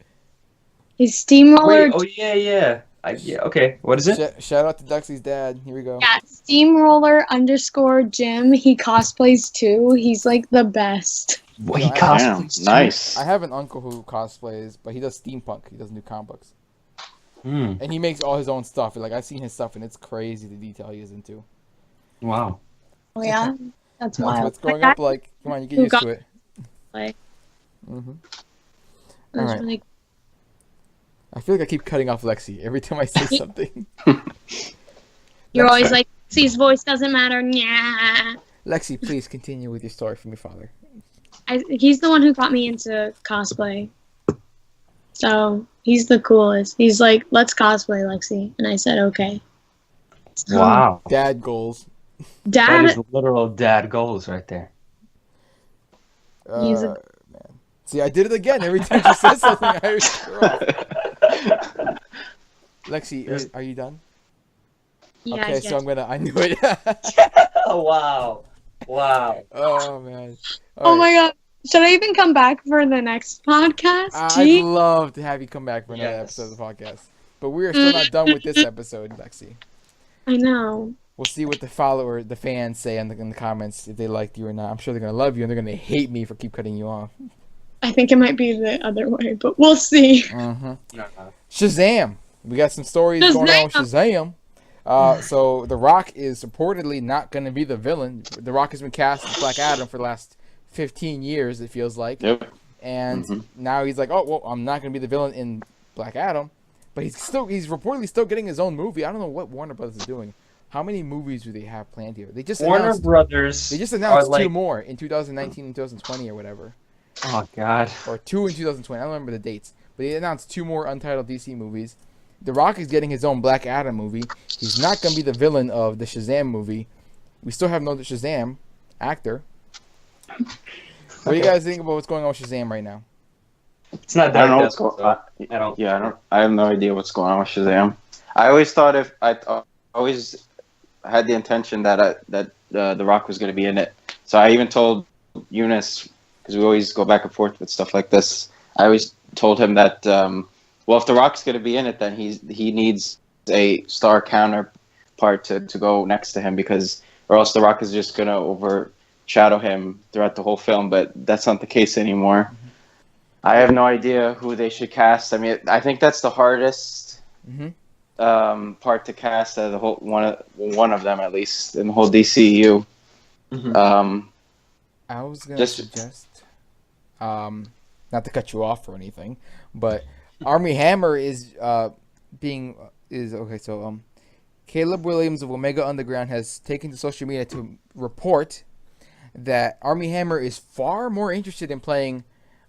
He's Steamroller. Wait, oh yeah. Okay. What is it? Shout out to Duxie's dad. Here we go. Yeah, Steamroller_Jim. He cosplays too. He's like the best. Well, he cosplays too. Nice. I have an uncle who cosplays, but he does steampunk. He doesn't do comic books. And he makes all his own stuff. Like I've seen his stuff, and it's crazy the detail he is into. Wow. Oh yeah, that's wild. What's growing up like? Come on, you get used to it. Like, All that's right. really. I feel like I keep cutting off Lexi every time I say something. You're always like, Lexi's voice doesn't matter. Nah. Lexi, please continue with your story from your father. He's the one who got me into cosplay. So he's the coolest. He's like, let's cosplay, Lexi. And I said, okay. So, Wow. Dad goals. That is Dad. literal dad goals right there. Man. See, I did it again. Every time she says something, I hear her. Lexi, are you done? Yeah, Okay, so I knew it. Oh, wow. Oh, man. Oh my god. Should I even come back for the next podcast? I'd love to have you come back for another episode of the podcast. But we are still not done with this episode, Lexi. I know. We'll see what the fans say in the comments, if they liked you or not. I'm sure they're going to love you, and they're going to hate me for keep cutting you off. I think it might be the other way, but we'll see. Shazam! We got some stories going on with Shazam. So The Rock is reportedly not going to be the villain. The Rock has been cast as Black Adam for the last 15 years, it feels like. Yep. And now he's like, oh, well, I'm not going to be the villain in Black Adam. But he's reportedly still getting his own movie. I don't know what Warner Brothers is doing. How many movies do they have planned here? They just Warner announced, Brothers. They just announced like, 2 more in 2019 and 2020 or whatever. Oh God. Or 2 in 2020. I don't remember the dates. But they announced 2 more untitled DC movies. The Rock is getting his own Black Adam movie. He's not going to be the villain of the Shazam movie. We still have no Shazam actor. What do you guys think about what's going on with Shazam right now? It's not I that don't know what's good, going on. I don't. Yeah, I have no idea what's going on with Shazam. I always thought always had the intention that The Rock was going to be in it. So I even told Eunice, because we always go back and forth with stuff like this. I always told him that, well, if The Rock's going to be in it, then he needs a star counterpart to go next to him, or else The Rock is just going to overshadow him throughout the whole film. But that's not the case anymore. Mm-hmm. I have no idea who they should cast. I mean, I think that's the hardest part to cast out of the whole one of them, at least in the whole DCU. I was gonna suggest, not to cut you off or anything, but Armie Hammer is okay. So Caleb Williams of Omega Underground has taken to social media to report that Armie Hammer is far more interested in playing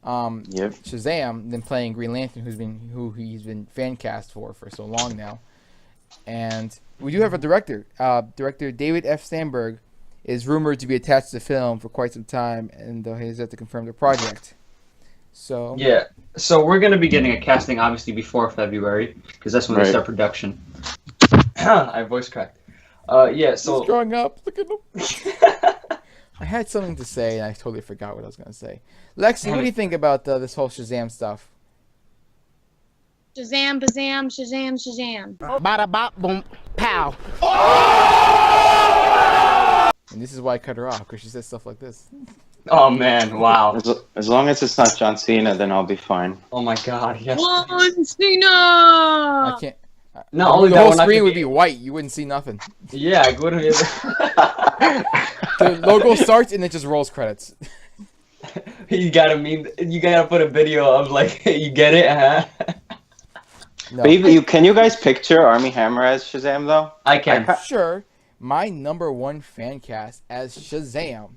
Shazam than playing Green Lantern, who he's been fan cast for so long now. And we do have a director. Director David F. Sandberg is rumored to be attached to the film for quite some time, and he's yet to confirm the project. So yeah, so we're gonna be getting a casting obviously before February, because that's when they start production. I voice cracked. Yeah, so he's growing up. Look at him. I had something to say, and I totally forgot what I was going to say. Lexi, what do you think about this whole Shazam stuff? Shazam, bazam, Shazam, Shazam. Bada bop, boom, pow. And this is why I cut her off, because she says stuff like this. Oh, man, wow. As long as it's not John Cena, then I'll be fine. Oh, my God, yes. John Cena! I can't. Not only the that, whole screen would be white. You wouldn't see nothing. Yeah, I wouldn't either. The logo starts and it just rolls credits. You gotta put a video of like, you get it, huh? No. But can you guys picture Armie Hammer as Shazam though? I can. Sure. My #1 fan cast as Shazam,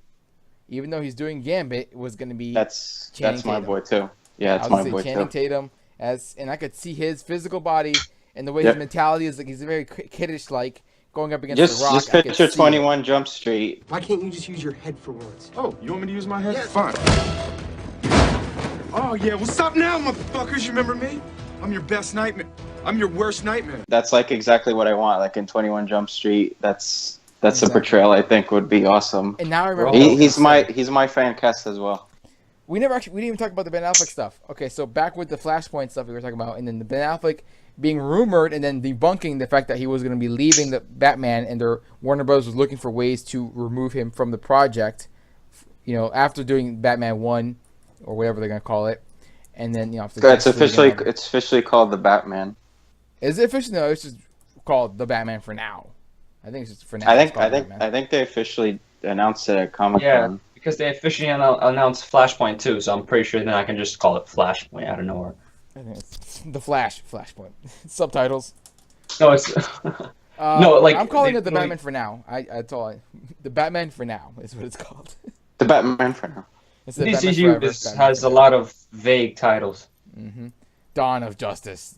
even though he's doing Gambit, was gonna be that's Channing my Tatum. boy too. Yeah, it's my boy Channing too. Tatum and I could see his physical body and the way his mentality is. Like he's very kiddish, like going up against The Rock. Just picture 21 Jump Street. Why can't you just use your head for once? Oh, you want me to use my head? Yeah. Fine. Oh yeah, what's up now, motherfuckers? You remember me? I'm your best nightmare. I'm your worst nightmare. That's like exactly what I want. Like in 21 Jump Street, that's a portrayal I think would be awesome. And now I remember he's my fan cast as well. We didn't even talk about the Ben Affleck stuff. Okay, so back with the Flashpoint stuff we were talking about, and then the Ben Affleck being rumored and then debunking the fact that he was going to be leaving the Batman, and Warner Bros. Was looking for ways to remove him from the project, after doing Batman 1 or whatever they're going to call it. And then, it's officially called The Batman. Is it officially? No, it's just called The Batman for now. I think it's just for now. I think they officially announced it at Comic-Con. Yeah, because they officially announced Flashpoint too, so I'm pretty sure then I can just call it Flashpoint out of nowhere. I think it's the Flashpoint. Subtitles. No, it's no, like I'm calling it the Batman for now. That's all. The Batman for now is what it's called. The Batman for now. DCU has a lot of vague titles. Mm-hmm. Dawn of Justice.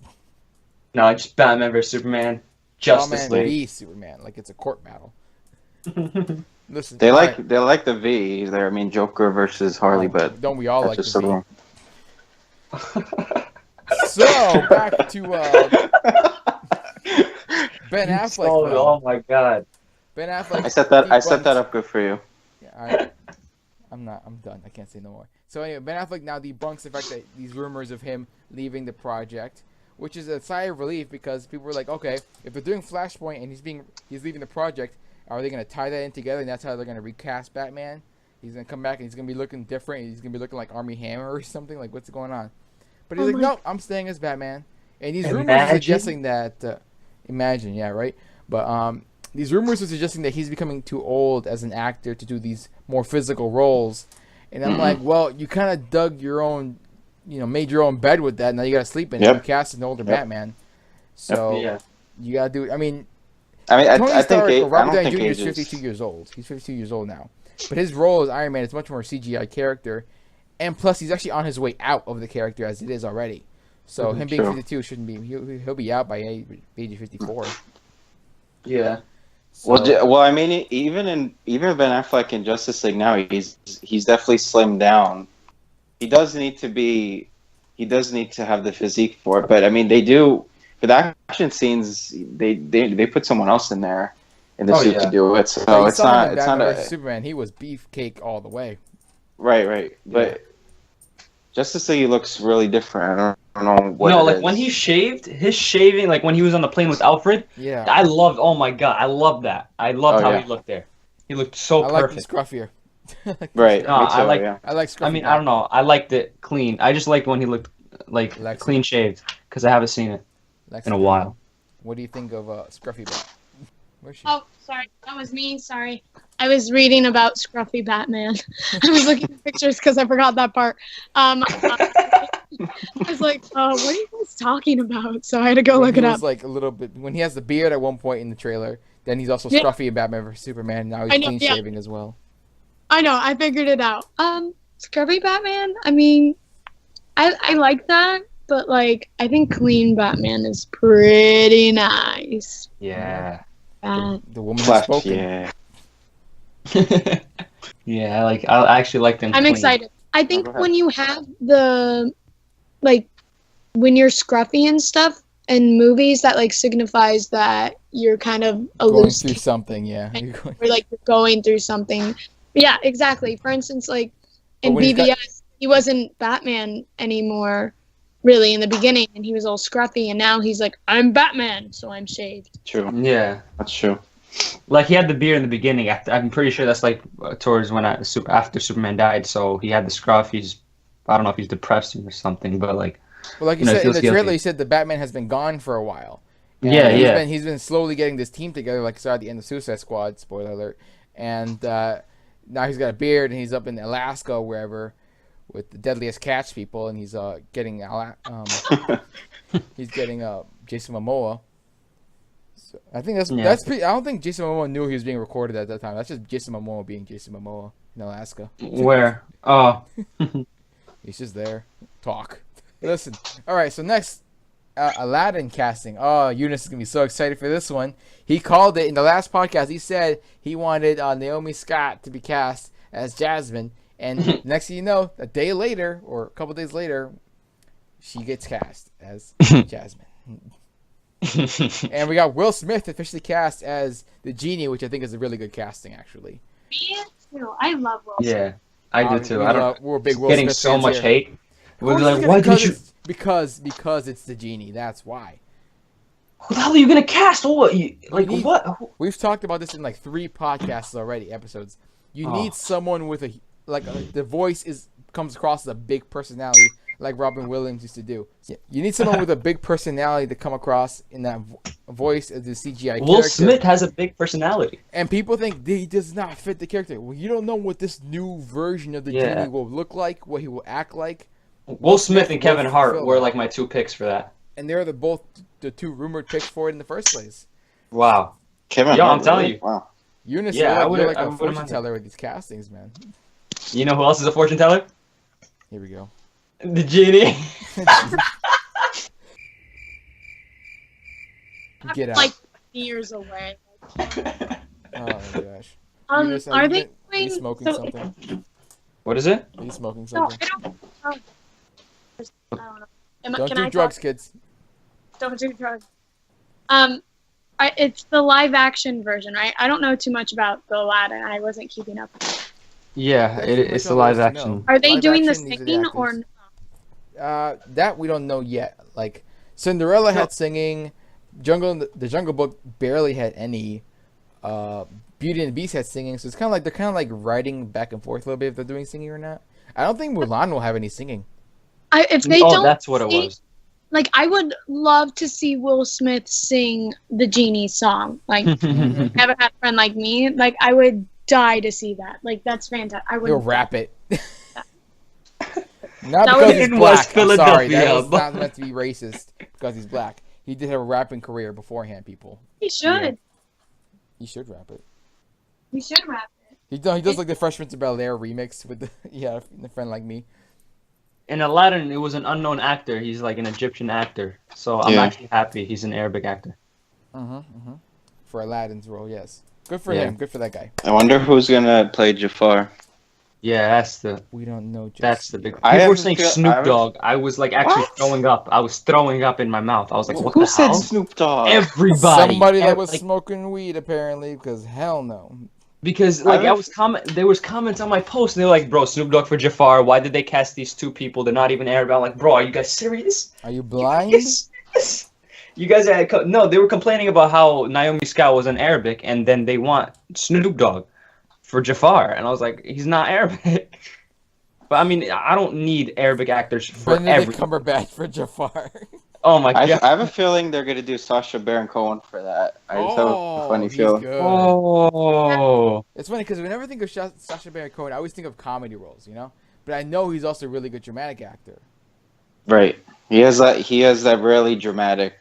No, just Batman vs Superman. Justice League. V Superman, like it's a court battle. Listen, they like the V there. I mean, Joker versus Harley, but don't we all like the V? So back to Ben Affleck. Oh my God, Ben Affleck. I set that up good for you. Yeah, I'm done. I can't say no more. So anyway, Ben Affleck now debunks the fact that these rumors of him leaving the project, which is a sigh of relief because people were like, okay, if they're doing Flashpoint and he's leaving the project, are they going to tie that in together and that's how they're going to recast Batman? He's going to come back and he's going to be looking different. He's going to be looking like Armie Hammer or something. Like, what's going on? But he's like, no, I'm staying as Batman. And these rumors are suggesting that, imagine, yeah, right? But these rumors are suggesting that he's becoming too old as an actor to do these more physical roles. And I'm like, well, you kind of dug your own, made your own bed with that. Now you got to sleep in it. You cast an older Batman. So you got to do it. I mean, Tony Stark or Robert Downey Jr. is 52 years old. He's 52 years old now. But his role as Iron Man is much more CGI character. And plus, he's actually on his way out of the character as it is already. So him being 52 shouldn't be. He'll be out by age of 54. Yeah. So. Well, I mean, even Ben Affleck in Justice League now, he's definitely slimmed down. He does need to have the physique for it, but I mean, they do for the action scenes. They put someone else in there in the suit to do it. So it's not a Superman. He was beefcake all the way. Right. But Justice League looks really different. I don't know what. No, like when he shaved, his shaving, like when he was on the plane with Alfred. Yeah. I loved. Oh my god, I loved that. I loved how he looked there. He looked so perfect. I like him scruffier. Right. No, I like scruffy. I mean, I don't know. I liked it clean. I just liked when he looked like clean shaved because I haven't seen it in a while. What do you think of Scruffy Bat? Where's she? Oh, sorry, that was me. Sorry, I was reading about Scruffy Batman. I was looking at pictures because I forgot that part. I was like, what are you guys talking about? So I had to go look it up. Like a little bit when he has the beard at one point in the trailer. Then he's also Scruffy in Batman vs Superman. Now he's clean shaven as well. I know. I figured it out. Scruffy Batman. I mean, I like that, but like I think clean Batman is pretty nice. Yeah. The woman has spoken. Yeah. Yeah, I actually like them. I'm excited. I think when you have the when you're scruffy and stuff in movies, that signifies that you're kind of going through something. Yeah, or you're going through something. But yeah, exactly. For instance, in BVS, he wasn't Batman anymore, really, in the beginning, and he was all scruffy, and now he's like, I'm Batman, so I'm shaved. True. Yeah, that's true. Like he had the beard in the beginning. I'm pretty sure that's towards when after Superman died. So he had the scruff. I don't know if he's depressed or something, but Well, like you said in the trailer, you said the Batman has been gone for a while. And he's been slowly getting this team together, like I saw at the end of Suicide Squad. Spoiler alert. And now he's got a beard, and he's up in Alaska, or wherever, with the deadliest catch people, and he's getting Jason Momoa. So I think that's pretty. I don't think Jason Momoa knew he was being recorded at that time. That's just Jason Momoa being Jason Momoa in Alaska. Where? Oh. He's just there. Talk. Listen. All right. So next, Aladdin casting. Oh, Eunice is gonna be so excited for this one. He called it in the last podcast. He said he wanted Naomi Scott to be cast as Jasmine, and next thing you know, a day later or a couple days later, she gets cast as Jasmine. And we got Will Smith officially cast as the genie, which I think is a really good casting, actually. Me too. I love Will Smith. Yeah, I do too. We're big Will getting Smith so much here. hate. We're like, why did you? Because it's the genie. That's why. Who the hell are you gonna cast? What? What? We've talked about this in 3 podcasts already, episodes. You need someone with the voice comes across as a big personality, like Robin Williams used to do. You need someone with a big personality to come across in that voice as the CGI Will character. Smith has a big personality. And people think he does not fit the character. Well, you don't know what this new version of the genie will look like, what he will act like. Will Smith and Kevin Hart were my 2 picks for that. And they're both the 2 rumored picks for it in the first place. Wow. Kevin Hart, I'm telling you. Wow. Eunice, you're like a fortune teller with these castings, man. You know who else is a fortune teller? Here we go. The genie. Get out. Years away. Oh my gosh. Eunice, are they are you smoking something? What is it? Are you smoking No, something? I don't know. Don't do drugs, kids. Don't do drugs. It's the live action version, right? I don't know too much about the Aladdin. I wasn't keeping up. Yeah, it's the live action. Are they doing the singing or no? That we don't know yet. Like Cinderella had singing, the Jungle Book barely had any. Beauty and the Beast had singing, so it's kind of like writing back and forth a little bit if they're doing singing or not. I don't think Mulan will have any singing. If they don't, that's what it was. like I would love to see Will Smith sing the Genie song. Like, Never Had a Friend Like Me. Like, I would die to see that. Like, that's fantastic. I would. He'll rap it. That Not because he's in black. West I'm sorry, that Philadelphia. was not meant to be racist because he's black. He did have a rapping career beforehand, people. He should. He should rap it. He should rap it. He does like the Fresh Prince of Bel-Air remix with the a friend like me. In Aladdin, it was an unknown actor. He's like an Egyptian actor. So I'm actually happy he's an Arabic actor. For Aladdin's role, yes. Good for him. Good for that guy. I wonder who's gonna play Jafar. Yeah, We don't know. that's the big. I People were haven't saying feel- Snoop Dogg. I was like actually throwing up. I was throwing up in my mouth. I was like, what Who the said hell? Snoop Dogg? Everybody. Somebody that was Like, smoking weed apparently, because hell no. because like there was comments on my post and they were like, bro, Snoop Dogg for Jafar. Why did they cast these two people? They're not even Arab. I'm like, bro, are you guys serious? Are you blind? You guys had no. They were complaining about how Naomi Scott was an Arabic, and then they want Snoop Dogg for Jafar, and I was like, he's not Arabic. But I mean, I don't need Arabic actors for Benedict Cumberbatch for Jafar. Oh my god! I have a feeling they're gonna do Sacha Baron Cohen for that. I just have a funny he's feeling. good. Oh, It's funny because whenever I think of Sacha Baron Cohen, I always think of comedy roles, you know. But I know he's also a really good dramatic actor. Right. He has that really dramatic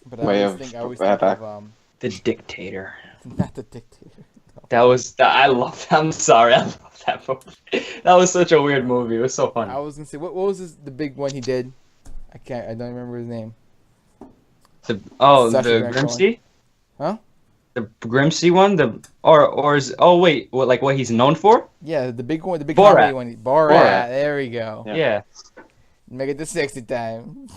But way I of always think of the dictator. not the dictator. I love that. I'm sorry, I love that movie. That was such a weird movie. It was so funny. I was gonna say what was the big one he did? I don't remember his name. The Sacha Baron Grimsey? Huh? The Grimsey one? What he's known for? Yeah, the big one, the big Borat. comedy one. Borat. There we go. Yeah. Make it the 60 time.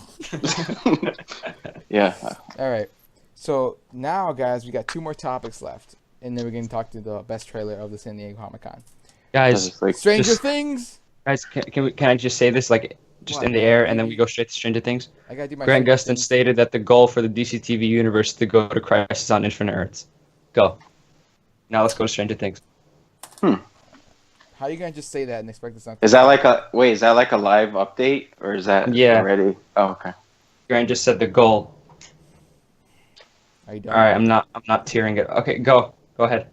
Yeah. All right. So now, guys, we got 2 more topics left, and then we're going to talk to the best trailer of the San Diego Comic-Con. Guys, Stranger Things. Guys, can I just say this in the air, and then we go straight to Stranger Things? I gotta do my Grant Stranger Gustin Things. stated that the goal for the DC TV universe is to go to Crisis on Infinite Earths. Go. Now let's go to Stranger Things. How are you gonna just say that and expect it's not? Is that like a live update or is that already? Oh, okay. Grant just said the goal. Are you done? All right, I'm not tearing it. Okay, go ahead.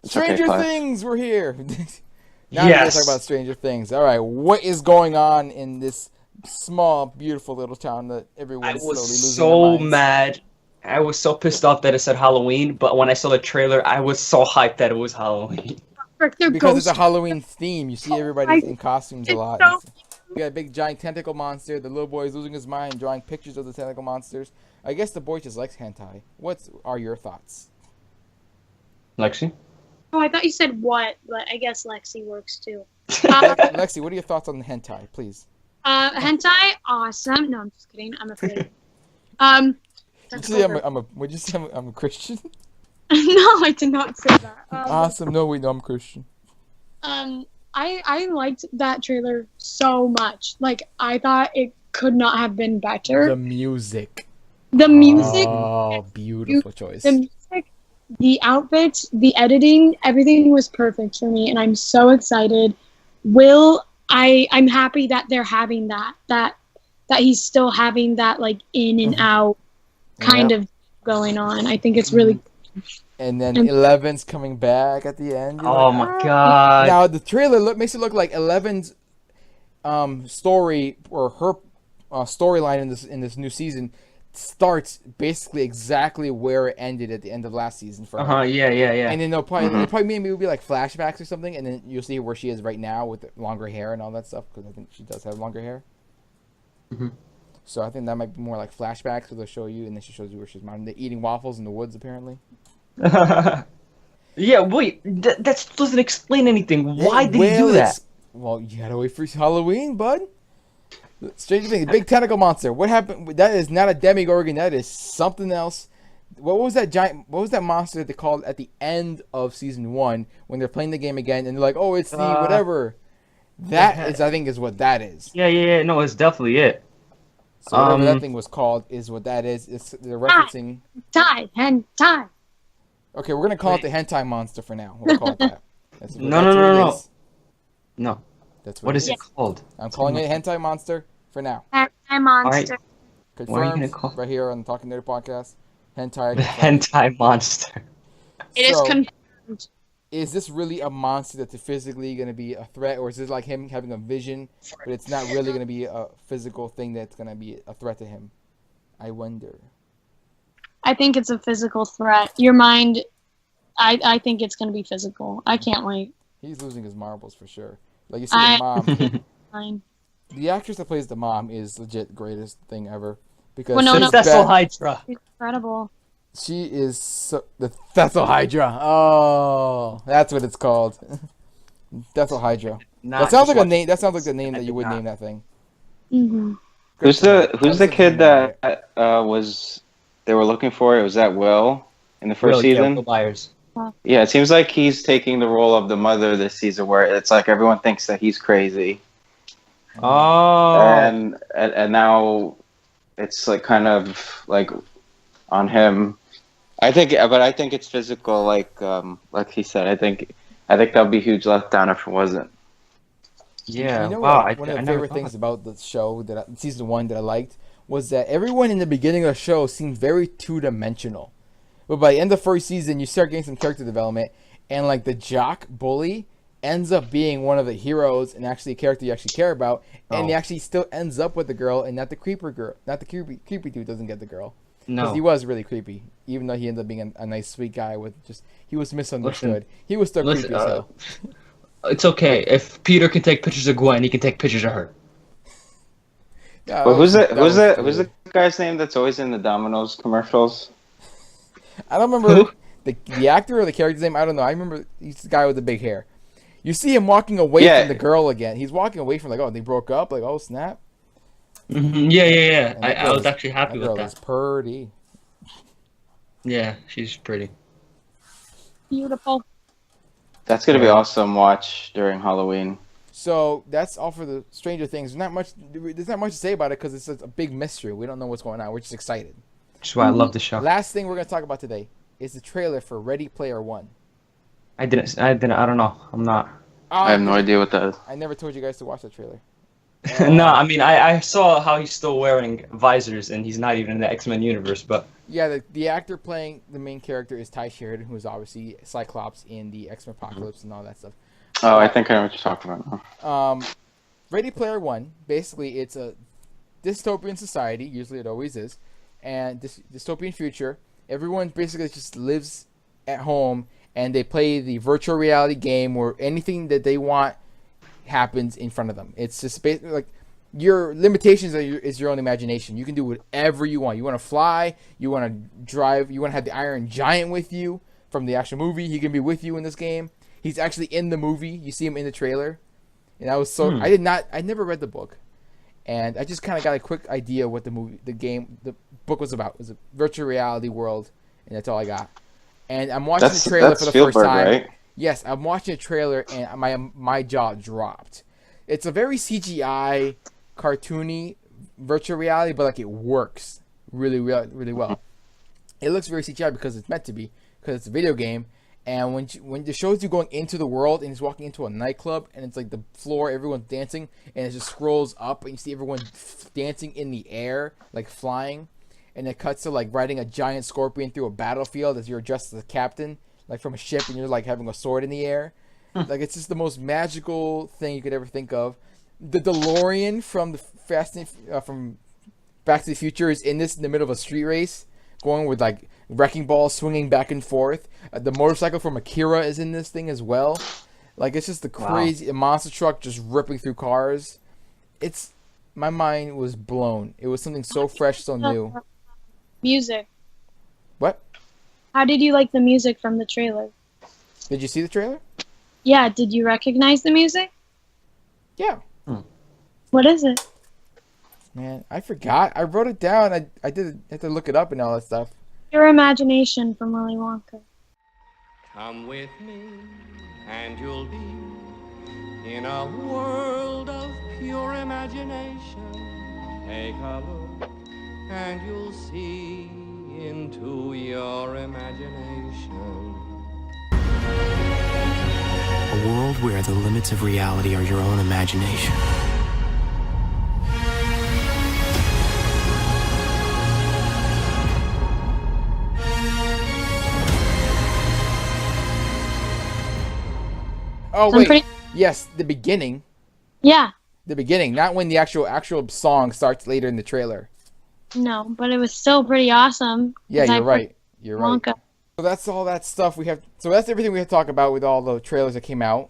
Stranger okay, Things, we're here. Now we're gonna talk about Stranger Things. All right, what is going on in this small, beautiful little town that everyone's slowly losing their minds? Mad. I was so pissed off that it said Halloween, but when I saw the trailer, I was so hyped that it was Halloween. Because it's a Halloween theme. You see everybody in costumes a lot. so You got a big giant tentacle monster. The little boy is losing his mind, drawing pictures of the tentacle monsters. I guess the boy just likes hentai. What are your thoughts? Lexi? Oh, I thought you said what, but I guess Lexi works too. Lexi, what are your thoughts on hentai, please? Hentai, awesome. No, I'm just kidding. I'm afraid. Did you say would you say I'm a Christian? No, I did not say that. Awesome. No, wait, no, I'm Christian. I liked that trailer so much. Like, I thought it could not have been better. The music. The music. Oh, beautiful choice. The music, the outfits, the editing, everything was perfect for me, and I'm so excited. I'm happy that they're having that he's still having that like in and out kind of going on. I think it's really. And then Eleven's coming back at the end. Oh my god! Now the trailer makes it look like Eleven's story or her storyline in this new season starts basically exactly where it ended at the end of last season for her. Yeah. And then they'll probably maybe it'll be like flashbacks or something, and then you'll see where she is right now with longer hair and all that stuff, because I think she does have longer hair. So I think that might be more like flashbacks, where they'll show you, and then she shows you where she's they're eating waffles in the woods apparently. Yeah, wait, that doesn't explain anything. Why did he do that? Well, you gotta wait for Halloween, bud. Stranger Things, big tentacle monster. What happened? That is not a Demogorgon. That is something else. What was that monster they called at the end of season 1 when they're playing the game again and they're like, oh, it's the whatever. That is, I think, is what that is. Yeah. No, it's definitely it. So whatever that thing was called is what that is. They're referencing. Hentai. Okay, we're gonna call it the hentai monster for now. We'll call it that. No. That's what is it called? I'm calling it hentai monster for now. Hentai monster. What are you gonna Confirmed call right here on the Talking Nerd podcast. Hentai. the confirmed. hentai monster? It is So, confirmed. is this really a monster that's physically going to be a threat, or is this like him having a vision, but it's not really going to be a physical thing that's going to be a threat to him? I wonder. I think it's a physical threat. Your mind, I think it's going to be physical. I can't wait. He's losing his marbles for sure. Like you see the mom. Fine. The actress that plays the mom is legit greatest thing ever because Winona she's Cecil back- Hydra. It's incredible. She is the Thethal Hydra. Oh, that's what it's called. Thethal Hydra. That sounds like a name. That sounds like the name that you would name that thing. Hmm. Who's the kid that was they were looking for? Was that Will in the first season? Will Byers. Yeah, it seems like he's taking the role of the mother this season, where it's like everyone thinks that he's crazy, Oh. and now it's like kind of like on him. I think it's physical, like he said. I think that would be a huge letdown if it wasn't. Yeah. You know wow. what? One of the favorite things about the show season 1 that I liked was that everyone in the beginning of the show seemed very two-dimensional, but by the end of the first season, you start getting some character development, and like the jock bully ends up being one of the heroes and actually a character you actually care about, and he actually still ends up with the girl and not the creeper girl. Not the creepy dude doesn't get the girl. No. He was really creepy, even though he ended up being a nice, sweet guy with he was misunderstood. He was still creepy as hell. It's okay. If Peter can take pictures of Gwen, he can take pictures of her. Yeah, But who's the guy's name that's always in the Domino's commercials? I don't remember the actor or the character's name. I don't know. I remember he's the guy with the big hair. You see him walking away from the girl again. He's walking away from they broke up. Like, oh snap. Mm-hmm. Yeah. I was actually happy with that. That girl is pretty. Yeah, she's pretty. Beautiful. That's gonna be awesome. Watch during Halloween. So that's all for the Stranger Things. There's not much to say about it because it's a big mystery. We don't know what's going on. We're just excited. That's why I love the show. Last thing we're gonna talk about today is the trailer for Ready Player One. I don't know. I'm not. I have no idea what that is. I never told you guys to watch the trailer. No, I mean I saw how he's still wearing visors and he's not even in the X-Men universe, but yeah, the actor playing the main character is Ty Sheridan, who is obviously Cyclops in the X-Men Apocalypse and all that stuff. Oh, I think I know what you're talking about now. Ready Player One, basically it's a dystopian society, usually it always is, and this dystopian future, everyone basically just lives at home and they play the virtual reality game where anything that they want happens in front of them. It's just basically like your limitations is your own imagination. You can do whatever you want. You want to fly, you want to drive, you want to have the Iron Giant with you from the actual movie. He can be with you in this game. He's actually in the movie. You see him in the trailer. And I was so I never read the book. And I just kind of got a quick idea what the book was about. It was a virtual reality world, and that's all I got. And I'm watching the trailer for the first time. Right? Yes, I'm watching a trailer and my jaw dropped. It's a very CGI, cartoony virtual reality, but like it works really, really, really well. It looks very CGI because it's meant to be, because it's a video game. And when it shows you going into the world and he's walking into a nightclub and it's like the floor, everyone's dancing, and it just scrolls up and you see everyone dancing in the air, like flying. And it cuts to like riding a giant scorpion through a battlefield as you're dressed as a captain, like from a ship, and you're like having a sword in the air. Like it's just the most magical thing you could ever think of. The DeLorean from from Back to the Future is in the middle of a street race, going with like wrecking balls swinging back and forth. The motorcycle from Akira is in this thing as well. Like it's just the crazy monster truck just ripping through cars. My mind was blown. It was something so fresh, so new. Music. What? How did you like the music from the trailer? Did you see the trailer? Yeah, did you recognize the music? Yeah. What is it? Man, I forgot. I wrote it down. I had to look it up and all that stuff. Your Imagination from Willy Wonka. Come with me and you'll be in a world of pure imagination. Take a look and you'll see into your imagination. A world where the limits of reality are your own imagination. Oh wait, yes, the beginning. Yeah. The beginning, not when the actual song starts later in the trailer. No, but it was still pretty awesome. Yeah, you're right. You're right. Wonka. So that's all that stuff we have. So that's everything we have to talk about with all the trailers that came out,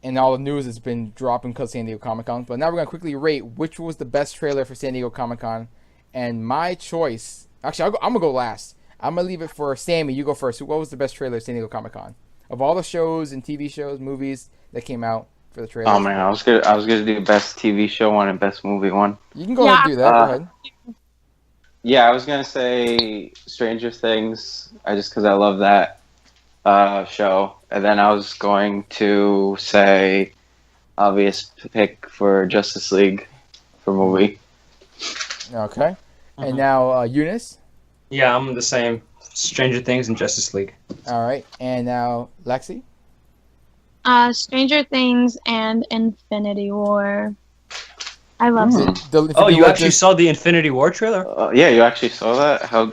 and all the news that's been dropping because of San Diego Comic-Con. But now we're gonna quickly rate which was the best trailer for San Diego Comic-Con, and my choice. Actually, I'm gonna go last. I'm gonna leave it for Sammy. You go first. What was the best trailer at San Diego Comic-Con of all the shows and TV shows, movies that came out for the trailer? Oh man, I was gonna do best TV show one and best movie one. You can go ahead and do that. Go ahead. Yeah, I was gonna say Stranger Things, just because I love that show, and then I was going to say obvious pick for Justice League for movie. Okay, and now Eunice. Yeah, I'm the same. Stranger Things and Justice League. All right, and now Lexi. Stranger Things and Infinity War. I love it. You actually saw the Infinity War trailer? Yeah, you actually saw that? How?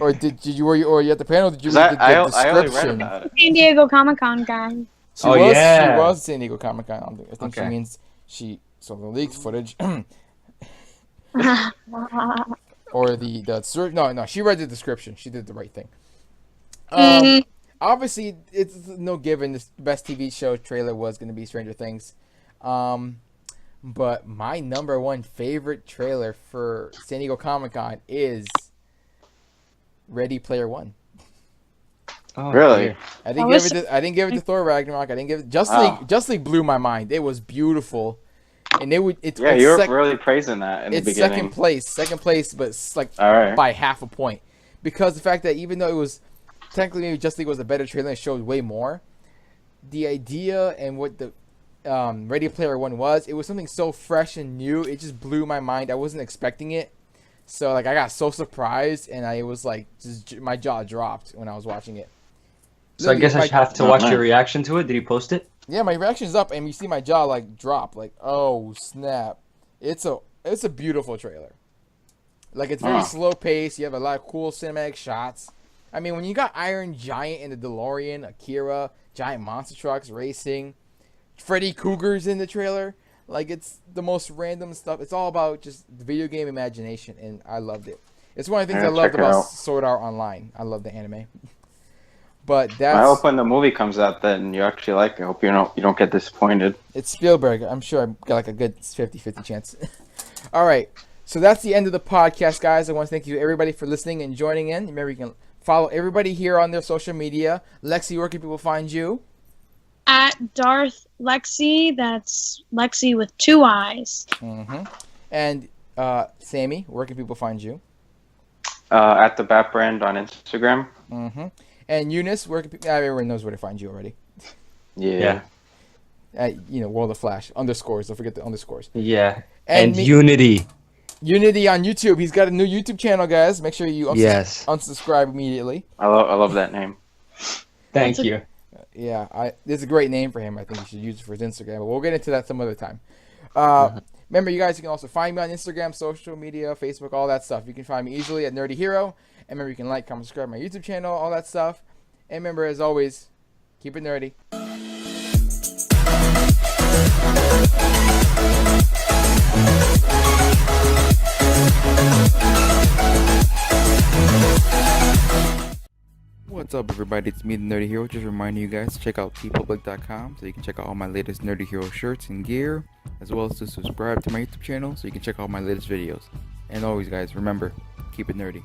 Or did you were you at the panel? Did you read the description? I only read about it. San Diego Comic-Con guy. She was San Diego Comic-Con. I think she means she saw the leaked footage. Or no, she read the description. She did the right thing. Obviously, it's no given. The best TV show trailer was going to be Stranger Things. But my number one favorite trailer for San Diego Comic-Con is Ready Player One. Oh, really? I didn't give it to Thor Ragnarok. I didn't give it. Justice League blew my mind. It was beautiful, and you were really praising that in the beginning. It's second place, but it's like by half a point, because the fact that even though it was technically maybe Justice League was a better trailer and showed way more, the idea and what the Ready Player One was, it was something so fresh and new. It just blew my mind. I wasn't expecting it, so like I got so surprised, and I was like, my jaw dropped when I was watching it. So I guess I have to watch your reaction to it. Did you post it? Yeah, my reaction's up, and you see my jaw like drop. Like, oh snap! It's a beautiful trailer. Like, it's very slow paced. You have a lot of cool cinematic shots. I mean, when you got Iron Giant in the DeLorean, Akira, giant monster trucks racing, Freddy Krueger's in the trailer. Like, it's the most random stuff. It's all about just the video game imagination, and I loved it. It's one of the things I loved about Sword Art Online. I love the anime. But that's... I hope when the movie comes out, then you actually like it. I hope you don't get disappointed. It's Spielberg. I'm sure I've got like a good 50-50 chance. All right. So that's the end of the podcast, guys. I want to thank you, everybody, for listening and joining in. Remember, you can follow everybody here on their social media. Lexi, where can people find you? At Darth Lexi. That's Lexi with 2 eyes. Mm-hmm. And Sammy, where can people find you? At the Bat Brand on Instagram. Mm-hmm. And Eunice, where can people... everyone knows where to find you already. Yeah. World of Flash. Underscores. Don't forget the underscores. Yeah. And Unity. Unity on YouTube. He's got a new YouTube channel, guys. Make sure you unsubscribe immediately. I love that name. Thank you. Yeah, it's a great name for him. I think you should use it for his Instagram. But we'll get into that some other time. Remember, you guys, you can also find me on Instagram, social media, Facebook, all that stuff. You can find me easily at Nerdy Hero. And remember, you can like, comment, subscribe to my YouTube channel, all that stuff. And remember, as always, keep it nerdy. What's up, everybody? It's me, the Nerdy Hero. Just reminding you guys to check out tpublic.com so you can check out all my latest Nerdy Hero shirts and gear, as well as to subscribe to my YouTube channel so you can check out my latest videos. And always, guys, remember, keep it nerdy.